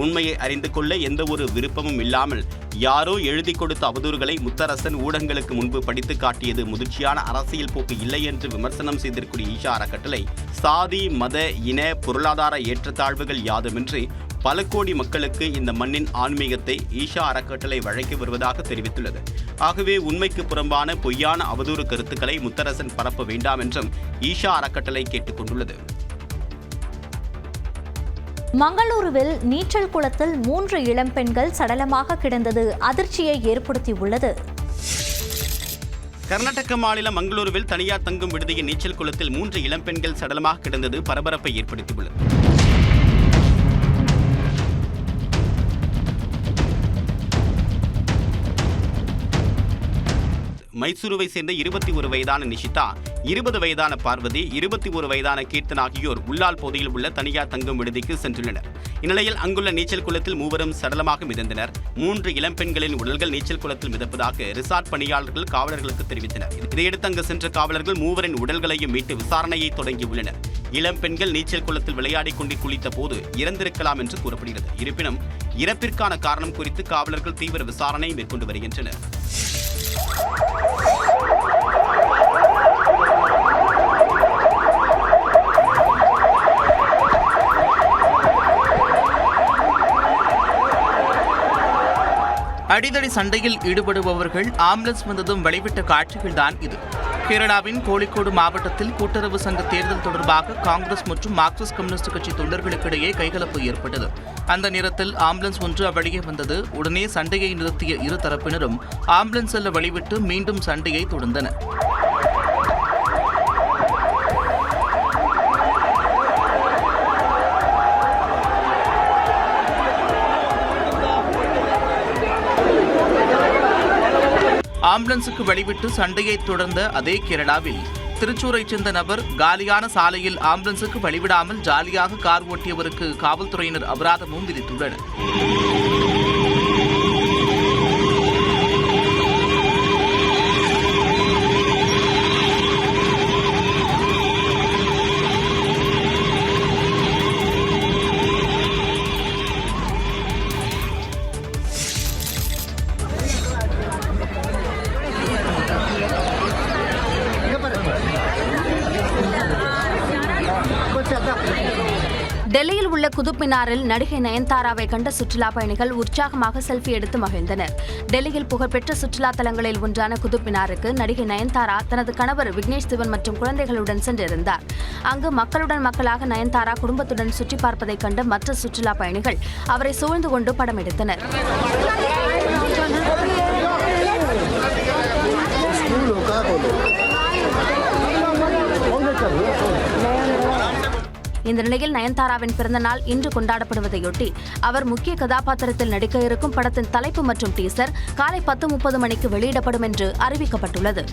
உண்மையை அறிந்து கொள்ள எந்த ஒரு விருப்பமும் இல்லாமல் யாரோ எழுதி கொடுத்த அவதூறுகளை முத்தரசன் ஊடகங்களுக்கு முன்பு படித்து காட்டியது முதிர்ச்சியான அரசியல் போக்கு இல்லை என்று விமர்சனம் செய்திருக்கூடிய ஈஷா அறக்கட்டளை சாதி, மத, இன, பொருளாதார ஏற்றத்தாழ்வுகள் யாதுமின்றி பல கோடி மக்களுக்கு இந்த மண்ணின் ஆன்மீகத்தை ஈஷா அறக்கட்டளை வழங்கி வருவதாக தெரிவித்துள்ளது. ஆகவே உண்மைக்கு புறம்பான பொய்யான அவதூறு கருத்துக்களை முத்தரசன் பரப்ப வேண்டாம் என்றும் ஈஷா அறக்கட்டளை கேட்டுக் கொண்டுள்ளது. மங்களூருவில் நீச்சல் குளத்தில் 3 இளம்பெண்கள் சடலமாக கிடந்தது அதிர்ச்சியை ஏற்படுத்தியுள்ளது. கர்நாடக மாநிலம் மங்களூருவில் தனியார் தங்கும் விடுதியின் நீச்சல் குளத்தில் 3 இளம்பெண்கள் சடலமாக கிடந்தது பரபரப்பை ஏற்படுத்தியுள்ளது. மைசூருவை சேர்ந்த 21 வயதான நிஷிதா, 20 வயதான பார்வதி, 21 வயதான கீர்த்தன் ஆகியோர் உள்ளால் பகுதியில் உள்ள தனியார் தங்கும் விடுதிக்கு சென்றுள்ளனர். இந்நிலையில் அங்குள்ள நீச்சல் குளத்தில் 3 சடலமாக மிதந்தனர். 3 இளம்பெண்களின் உடல்கள் நீச்சல் குளத்தில் மிதப்பதாக ரிசார்ட் பணியாளர்கள் காவலர்களுக்கு தெரிவித்தனர். இதையடுத்து அங்கு சென்ற காவலர்கள் 3 உடல்களையும் மீட்டு விசாரணையை தொடங்கியுள்ளனர். இளம்பெண்கள் நீச்சல் குளத்தில் விளையாடிக் கொண்டு குளித்த போது இறந்திருக்கலாம் என்று கூறப்படுகிறது. இருப்பினும் இறப்பிற்கான காரணம் குறித்து காவலர்கள் தீவிர விசாரணை மேற்கொண்டு வருகின்றனர். அடிதடி சண்டையில் ஈடுபடுபவர்கள் ஆம்புலன்ஸ் வந்ததும் வெளிவிட்ட காட்சிகள்தான் இது. கேரளாவின் கோழிக்கோடு மாவட்டத்தில் கூட்டுறவு சங்க தேர்தல் தொடர்பாக காங்கிரஸ் மற்றும் மார்க்சிஸ்ட் கம்யூனிஸ்ட் கட்சி தொண்டர்களுக்கிடையே கைகலப்பு ஏற்பட்டது. அந்த நேரத்தில் ஆம்புலன்ஸ் ஒன்று அவ்வழியே வந்தது. உடனே சண்டையை நிறுத்திய இரு தரப்பினரும் ஆம்புலன்ஸ் செல்ல வழிவிட்டு மீண்டும் சண்டையை தொடர்ந்தனர். ஆம்புலன்ஸுக்கு வழிவிட்டு சண்டையை தொடர்ந்த அதே கேரளாவில் திருச்சூரைச் சேர்ந்த நபர் காலியான சாலையில் ஆம்புலன்ஸுக்கு வழிவிடாமல் ஜாலியாக கார் ஓட்டியவருக்கு காவல்துறையினர் அபராதமும் விதித்துள்ளனர். டெல்லியில் உள்ள குதுப் மினாரில் நடிகை நயன்தாராவை கண்ட சுற்றுலா பயணிகள் உற்சாகமாக செல்ஃபி எடுத்து மகிழ்ந்தனர். டெல்லியில் புகழ்பெற்ற சுற்றுலா தலங்களில் ஒன்றான குதுப் மினாருக்கு நடிகை நயன்தாரா தனது கணவர் விக்னேஷ் சிவன் மற்றும் குழந்தைகளுடன் சென்றிருந்தார். அங்கு மக்களுடன் மக்களாக நயன்தாரா குடும்பத்துடன் சுற்றி பார்ப்பதைக் கண்ட மற்ற சுற்றுலா பயணிகள் அவரை சூழ்ந்து கொண்டு படம் எடுத்தனர். இந்த நிலையில் நயன்தாராவின் பிறந்தநாள் இன்று கொண்டாடப்படுவதையொட்டி அவர் முக்கிய கதாபாத்திரத்தில் நடிக்க இருக்கும் படத்தின் தலைப்பு மற்றும் டீசர் காலை 10:30 மணிக்கு வெளியிடப்படும் என்று அறிவிக்கப்பட்டுள்ளது.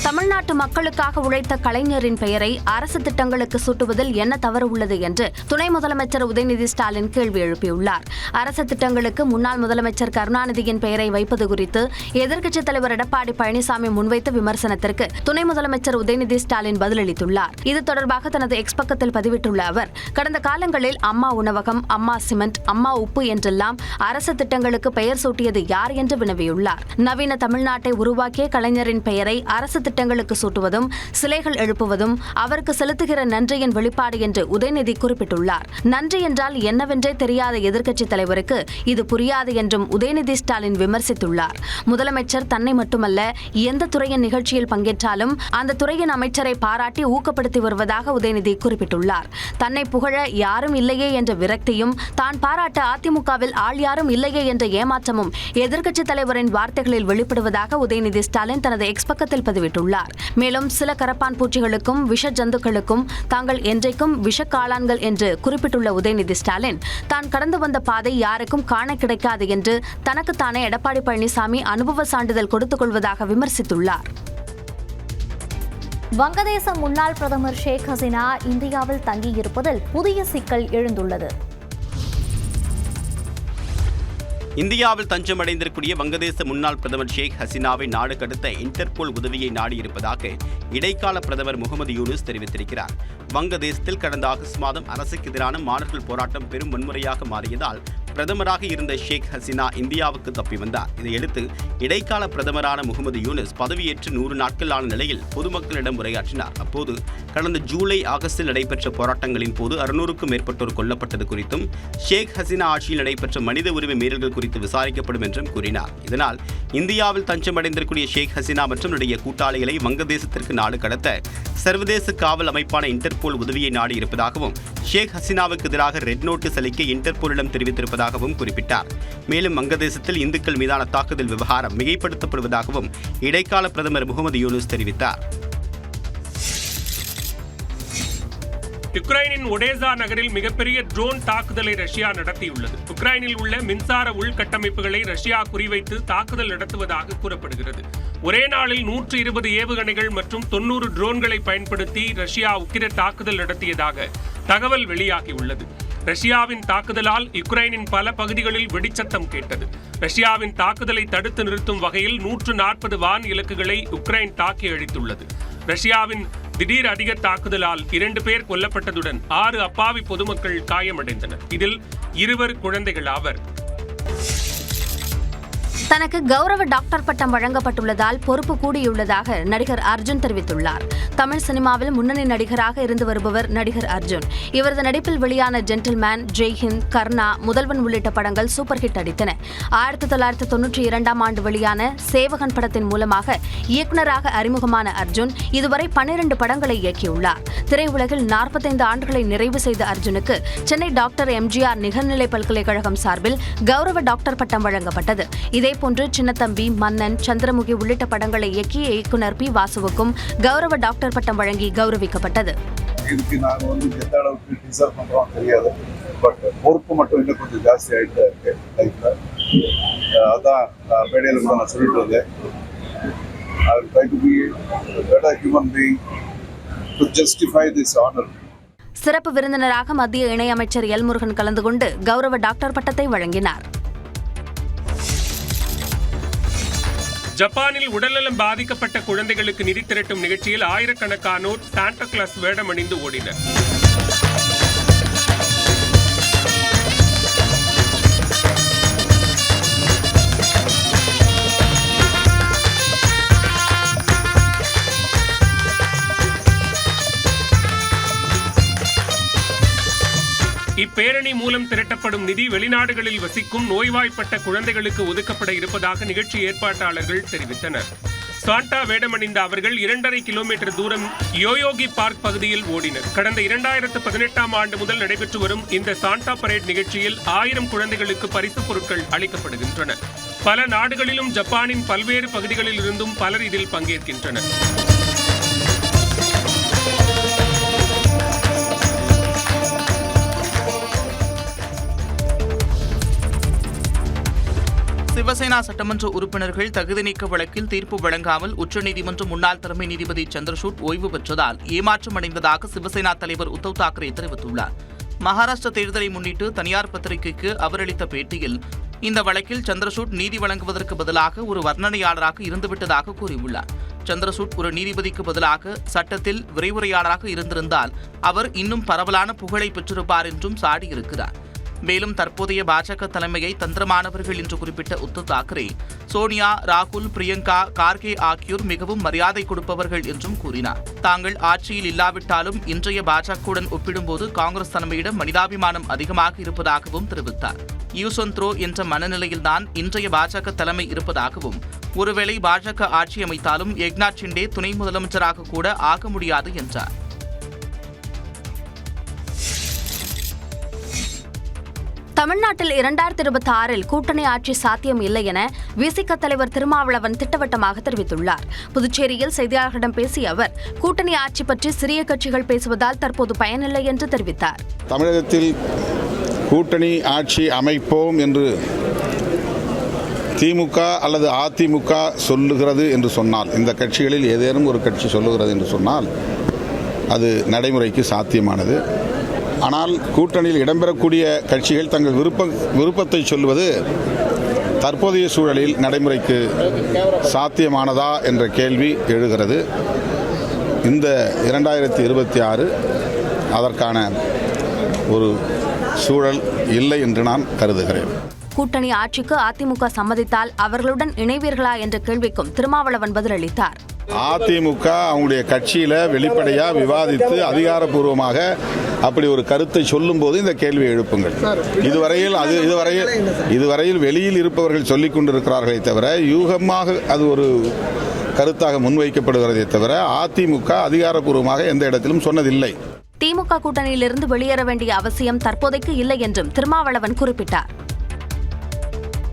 தமிழ்நாட்டு மக்களுக்காக உழைத்த கலைஞரின் பெயரை அரசு திட்டங்களுக்கு சூட்டுவதில் என்ன தவறு உள்ளது என்று துணை முதலமைச்சர் உதயநிதி ஸ்டாலின் கேள்வி எழுப்பியுள்ளார். அரசு திட்டங்களுக்கு முன்னாள் முதலமைச்சர் கருணாநிதியின் பெயரை வைப்பது குறித்து எதிர்க்கட்சித் தலைவர் எடப்பாடி பழனிசாமி முன்வைத்த விமர்சனத்திற்கு துணை முதலமைச்சர் உதயநிதி ஸ்டாலின் பதிலளித்துள்ளார். இது தொடர்பாக தனது எக்ஸ் பக்கத்தில் பதிவிட்டுள்ள அவர், கடந்த காலங்களில் அம்மா உணவகம், அம்மா சிமெண்ட், அம்மா உப்பு என்றெல்லாம் அரசு திட்டங்களுக்கு பெயர் சூட்டியது யார் என்று வினவியுள்ளார். நவீன தமிழ்நாட்டை உருவாக்கிய கலைஞரின் பெயரை அரசு திட்டங்களுக்கு சூட்டுவதும் சிலைகள் எழுப்புவதும் அவருக்கு செலுத்துகிற நன்றியின் வெளிப்பாடு என்று உதயநிதி குறிப்பிட்டுள்ளார். நன்றி என்றால் என்னவென்றே தெரியாத எதிர்க்கட்சித் தலைவருக்கு இது புரியாது என்றும் உதயநிதி ஸ்டாலின் விமர்சித்துள்ளார். முதலமைச்சர் தன்னை மட்டுமல்ல, எந்த துறையின் நிகழ்ச்சியில் பங்கேற்றாலும் அந்த துறையின் அமைச்சரை பாராட்டி ஊக்கப்படுத்தி வருவதாக உதயநிதி குறிப்பிட்டுள்ளார். தன்னை புகழ யாரும் இல்லையே என்ற விரக்தியும், தான் பாராட்ட அதிமுகவில் ஆள் யாரும் இல்லையே என்ற ஏமாற்றமும் எதிர்க்கட்சித் தலைவரின் வார்த்தைகளில் வெளிப்படுவதாக உதயநிதி ஸ்டாலின் தனது எக்ஸ் பக்கத்தில் பதிவிட்டுள்ளார். மேலும் சில கரப்பான் பூச்சிகளுக்கும் விஷ ஜந்துக்களுக்கும் தாங்கள் என்றைக்கும் விஷக்காளான்கள் என்று குறிப்பிட்டுள்ள உதயநிதி ஸ்டாலின், தான் கடந்து வந்த பாதை யாருக்கும் காண கிடைக்காது என்று தனக்குத்தானே எடப்பாடி பழனிசாமி அனுபவ சான்றிதழ் கொடுத்துக் கொள்வதாக விமர்சித்துள்ளார். வங்கதேச முன்னாள் பிரதமர் ஷேக் ஹசீனா இந்தியாவில் தங்கியிருப்பதில் புதிய சிக்கல் எழுந்துள்ளது. இந்தியாவில் தஞ்சமடைந்திருக்கூடிய வங்கதேச முன்னாள் பிரதமர் ஷேக் ஹசீனாவை நாடு கடத்த இன்டர்போல் உதவியை நாடியிருப்பதாக இடைக்கால பிரதமர் முகமது யூனுஸ் தெரிவித்திருக்கிறார். வங்கதேசத்தில் கடந்த ஆகஸ்ட் மாதம் அரசுக்கு எதிரான மாணவர்கள் போராட்டம் பெரும் வன்முறையாக மாறியதால் பிரதமராக இருந்த ஷேக் ஹசீனா இந்தியாவுக்கு தப்பி வந்தார். இதையடுத்து இடைக்கால பிரதமரான முகமது யூனுஸ் பதவியேற்று 100 நாட்கள் ஆன நிலையில் பொதுமக்களிடம் உரையாற்றினார். அப்போது கடந்த ஜூலை ஆகஸ்டில் நடைபெற்ற போராட்டங்களின் போது 600க்கும் மேற்பட்டோர் கொல்லப்பட்டது குறித்தும், ஷேக் ஹசீனா ஆட்சியில் நடைபெற்ற மனித உரிமை மீறல்கள் குறித்து விசாரிக்கப்படும் என்றும் கூறினார். இதனால் இந்தியாவில் தஞ்சமடைந்திருக்கூடிய ஷேக் ஹசீனா மற்றும் அவருடைய கூட்டாளிகளை வங்கதேசத்திற்கு நாடு கடத்த சர்வதேச காவல் அமைப்பான இன்டர்போல் உதவியை நாடியிருப்பதாகவும், ஷேக் ஹசீனாவுக்கு எதிராக ரெட் நோட்டீஸ் அளிக்க இன்டர்போலிடம் தெரிவித்திருப்பதாகவும் குறிப்பிட்டார். மேலும் வங்கதேசத்தில் இந்துக்கள் மீதான தாக்குதல் விவகாரம் மிகைப்படுத்தப்படுவதாகவும் இடைக்கால பிரதமர் முகமது யூனுஸ் தெரிவித்தார். யுக்ரைனின் ஒடேசா நகரில் மிகப்பெரிய ட்ரோன் தாக்குதலை ரஷ்யா நடத்தியுள்ளது. உக்ரைனில் உள்ள மின்சார உள்கட்டமைப்புகளை ரஷ்யா குறிவைத்து தாக்குதல் நடத்துவதாக கூறப்படுகிறது. ஒரே நாளில் 120 ஏவுகணைகள் மற்றும் 90 ட்ரோன்களை பயன்படுத்தி ரஷ்யா உக்கிர தாக்குதல் நடத்தியதாக தகவல் வெளியாகியுள்ளது. ரஷ்யாவின் தாக்குதலால் யுக்ரைனின் பல பகுதிகளில் வெடிச்சத்தம் கேட்டது. ரஷ்யாவின் தாக்குதலை தடுத்து நிறுத்தும் வகையில் 140 வான் இலக்குகளை உக்ரைன் தாக்கி அழித்துள்ளது. ரஷ்யாவின் திடீர் அதிக தாக்குதலால் 2 பேர் கொல்லப்பட்டதுடன் 6 அப்பாவி பொதுமக்கள் காயமடைந்தனர். இதில் 2 குழந்தைகள் ஆவர். தனக்கு கௌரவ டாக்டர் பட்டம் வழங்கப்பட்டுள்ளதால் பொறுப்பு கூடியுள்ளதாக நடிகர் அர்ஜுன் தெரிவித்துள்ளார். தமிழ் சினிமாவில் முன்னணி நடிகராக இருந்து வருபவர் நடிகர் அர்ஜுன். இவரது நடிப்பில் வெளியான ஜென்டில்மேன், ஜெய்ஹிந்த், கர்ணா, முதல்வன் உள்ளிட்ட படங்கள் சூப்பர் ஹிட் அடித்தன. 1992ஆம் ஆண்டு வெளியான சேவகன் படத்தின் மூலமாக இயக்குநராக அறிமுகமான அர்ஜுன் இதுவரை 12 படங்களை இயக்கியுள்ளார். திரையுலகில் 45 ஆண்டுகளை நிறைவு செய்த அர்ஜுனுக்கு சென்னை டாக்டர் எம்ஜிஆர் நிகர்நிலை பல்கலைக்கழகம் சார்பில் கௌரவ டாக்டர் பட்டம் வழங்கப்பட்டது. இதேபோன்று சின்னத்தம்பி, மன்னன், சந்திரமுகி உள்ளிட்ட படங்களை இயக்கிய இயக்குனர் பி. வாசுவுக்கும் கௌரவ டாக்டர் பட்டம் வழங்கி கௌரவிக்கப்பட்டது. இதுக்கு நாங்கள் வந்து எந்த அளவுக்கு டிசர்வ் பண்ணுறோம் தெரியாது, பட் பொறுப்பு மட்டும் இன்னும் கொஞ்சம் ஜாஸ்தி ஆகிட்டு இருக்கு லைஃப்பில். அதான் மேடையில் கூட நான் சொல்லிட்டு வந்தேன். I will try to be a better human being to justify this honor. சிறப்பு விருந்தினராக மத்திய இணையமைச்சர் எல். முருகன் கலந்து கொண்டு கௌரவ டாக்டர் பட்டத்தை வழங்கினார். ஜப்பானில் உடல்நலம் பாதிக்கப்பட்ட குழந்தைகளுக்கு நிதி திரட்டும் நிகழ்ச்சியில் ஆயிரக்கணக்கானோர் சாண்டா கிளாஸ் வேடமணிந்து ஓடினர். இப்பேரணி மூலம் திரட்டப்படும் நிதி வெளிநாடுகளில் வசிக்கும் நோய்வாய்ப்பட்ட குழந்தைகளுக்கு ஒதுக்கப்பட இருப்பதாக நிகழ்ச்சி ஏற்பாட்டாளர்கள் தெரிவித்தனர். சாண்டா வேடமணிந்த அவர்கள் 2.5 கிலோமீட்டர் தூரம் யோயோகி பார்க் பகுதியில் ஓடினர். கடந்த 2018ஆம் ஆண்டு முதல் நடைபெற்று வரும் இந்த சாண்டா பரேட் நிகழ்ச்சியில் 1000 குழந்தைகளுக்கு பரிசுப் பொருட்கள் அளிக்கப்படுகின்றன. பல நாடுகளிலும் ஜப்பானின் பல்வேறு பகுதிகளில் இருந்தும் பலர் இதில் பங்கேற்கின்றனர். சிவசேனா சட்டமன்ற உறுப்பினர்கள் தகுதி நீக்க வழக்கில் தீர்ப்பு வழங்காமல் உச்சநீதிமன்ற முன்னாள் தலைமை நீதிபதி சந்திரசூட் ஓய்வு பெற்றதால் ஏமாற்றம் அடைந்ததாக சிவசேனா தலைவர் உத்தவ் தாக்கரே தெரிவித்துள்ளார். மகாராஷ்டிரா தேர்தலை முன்னிட்டு தனியார் பத்திரிகைக்கு அவர் அளித்த பேட்டியில் இந்த வழக்கில் சந்திரசூட் நீதி வழங்குவதற்கு பதிலாக ஒரு வர்ணனையாளராக இருந்துவிட்டதாக கூறியுள்ளார். சந்திரசூட் ஒரு நீதிபதிக்கு பதிலாக சட்டத்தில் விரைவுரையாளராக இருந்திருந்தால் அவர் இன்னும் பரவலான புகழை பெற்றிருப்பார் என்றும் சாடியிருக்கிறார். மேலும் தற்போதைய பாஜக தலைமையை தந்திரமானவர்கள் என்று குறிப்பிட்ட உத்தவ் தாக்கரே சோனியா, ராகுல், பிரியங்கா, கார்கே ஆகியோர் மிகவும் மரியாதை கொடுப்பவர்கள் என்றும் கூறினார். தாங்கள் ஆட்சியில் இல்லாவிட்டாலும் இன்றைய பாஜகவுடன் ஒப்பிடும்போது காங்கிரஸ் தலைமையிடம் மனிதாபிமானம் அதிகமாக இருப்பதாகவும் தெரிவித்தார். யூஸ் அண்ட் த்ரோ என்ற மனநிலையில்தான் இன்றைய பாஜக தலைமை இருப்பதாகவும் ஒருவேளை பாஜக ஆட்சி அமைத்தாலும் ஏக்நாத் ஷிண்டே துணை முதலமைச்சராக கூட ஆக முடியாது என்றார். தமிழ்நாட்டில் 2026 கூட்டணி ஆட்சி சாத்தியம் இல்லை என விசிக தலைவர் திருமாவளவன் திட்டவட்டமாக தெரிவித்துள்ளார். புதுச்சேரியில் செய்தியாளர்களிடம் பேசிய அவர் கூட்டணி ஆட்சி பற்றி சிறிய கட்சிகள் பேசுவதால் தற்போது பயனில்லை என்று தெரிவித்தார். தமிழகத்தில் கூட்டணி ஆட்சி அமைப்போம் என்று திமுக அல்லது அதிமுக சொல்லுகிறது என்று சொன்னால், இந்த கட்சிகளில் ஏதேனும் ஒரு கட்சி சொல்லுகிறது என்று சொன்னால் அது நடைமுறைக்கு சாத்தியமானது. ஆனால் கூட்டணியில் இடம்பெறக்கூடிய கட்சிகள் தங்கள் விருப்பத்தை சொல்வது தற்போதைய சூழலில் நடைமுறைக்கு சாத்தியமானதா என்ற கேள்வி எழுகிறது. இந்த 2026 அதற்கான ஒரு சூழல் இல்லை என்று நான் கருதுகிறேன். கூட்டணி ஆட்சிக்கு அதிமுக சம்மதித்தால் அவர்களுடன் இணைவீர்களா என்ற கேள்விக்கும் திருமாவளவன் பதிலளித்தார். அதிமுக அவங்களுடைய கட்சியில வெளிப்படையா விவாதித்து அதிகாரப்பூர்வமாக அப்படி ஒரு கருத்தை சொல்லும் போது இந்த கேள்வி எழுப்புங்கள். இதுவரையில் வெளியில் இருப்பவர்கள் சொல்லிக் கொண்டிருக்கிறார்களே தவிர யூகமாக அது ஒரு கருத்தாக முன்வைக்கப்படுகிறதே தவிர அதிமுக அதிகாரப்பூர்வமாக எந்த இடத்திலும் சொன்னதில்லை. திமுக கூட்டணியிலிருந்து வெளியேற வேண்டிய அவசியம் தற்போதைக்கு இல்லை என்றும் திருமாவளவன் குறிப்பிட்டார்.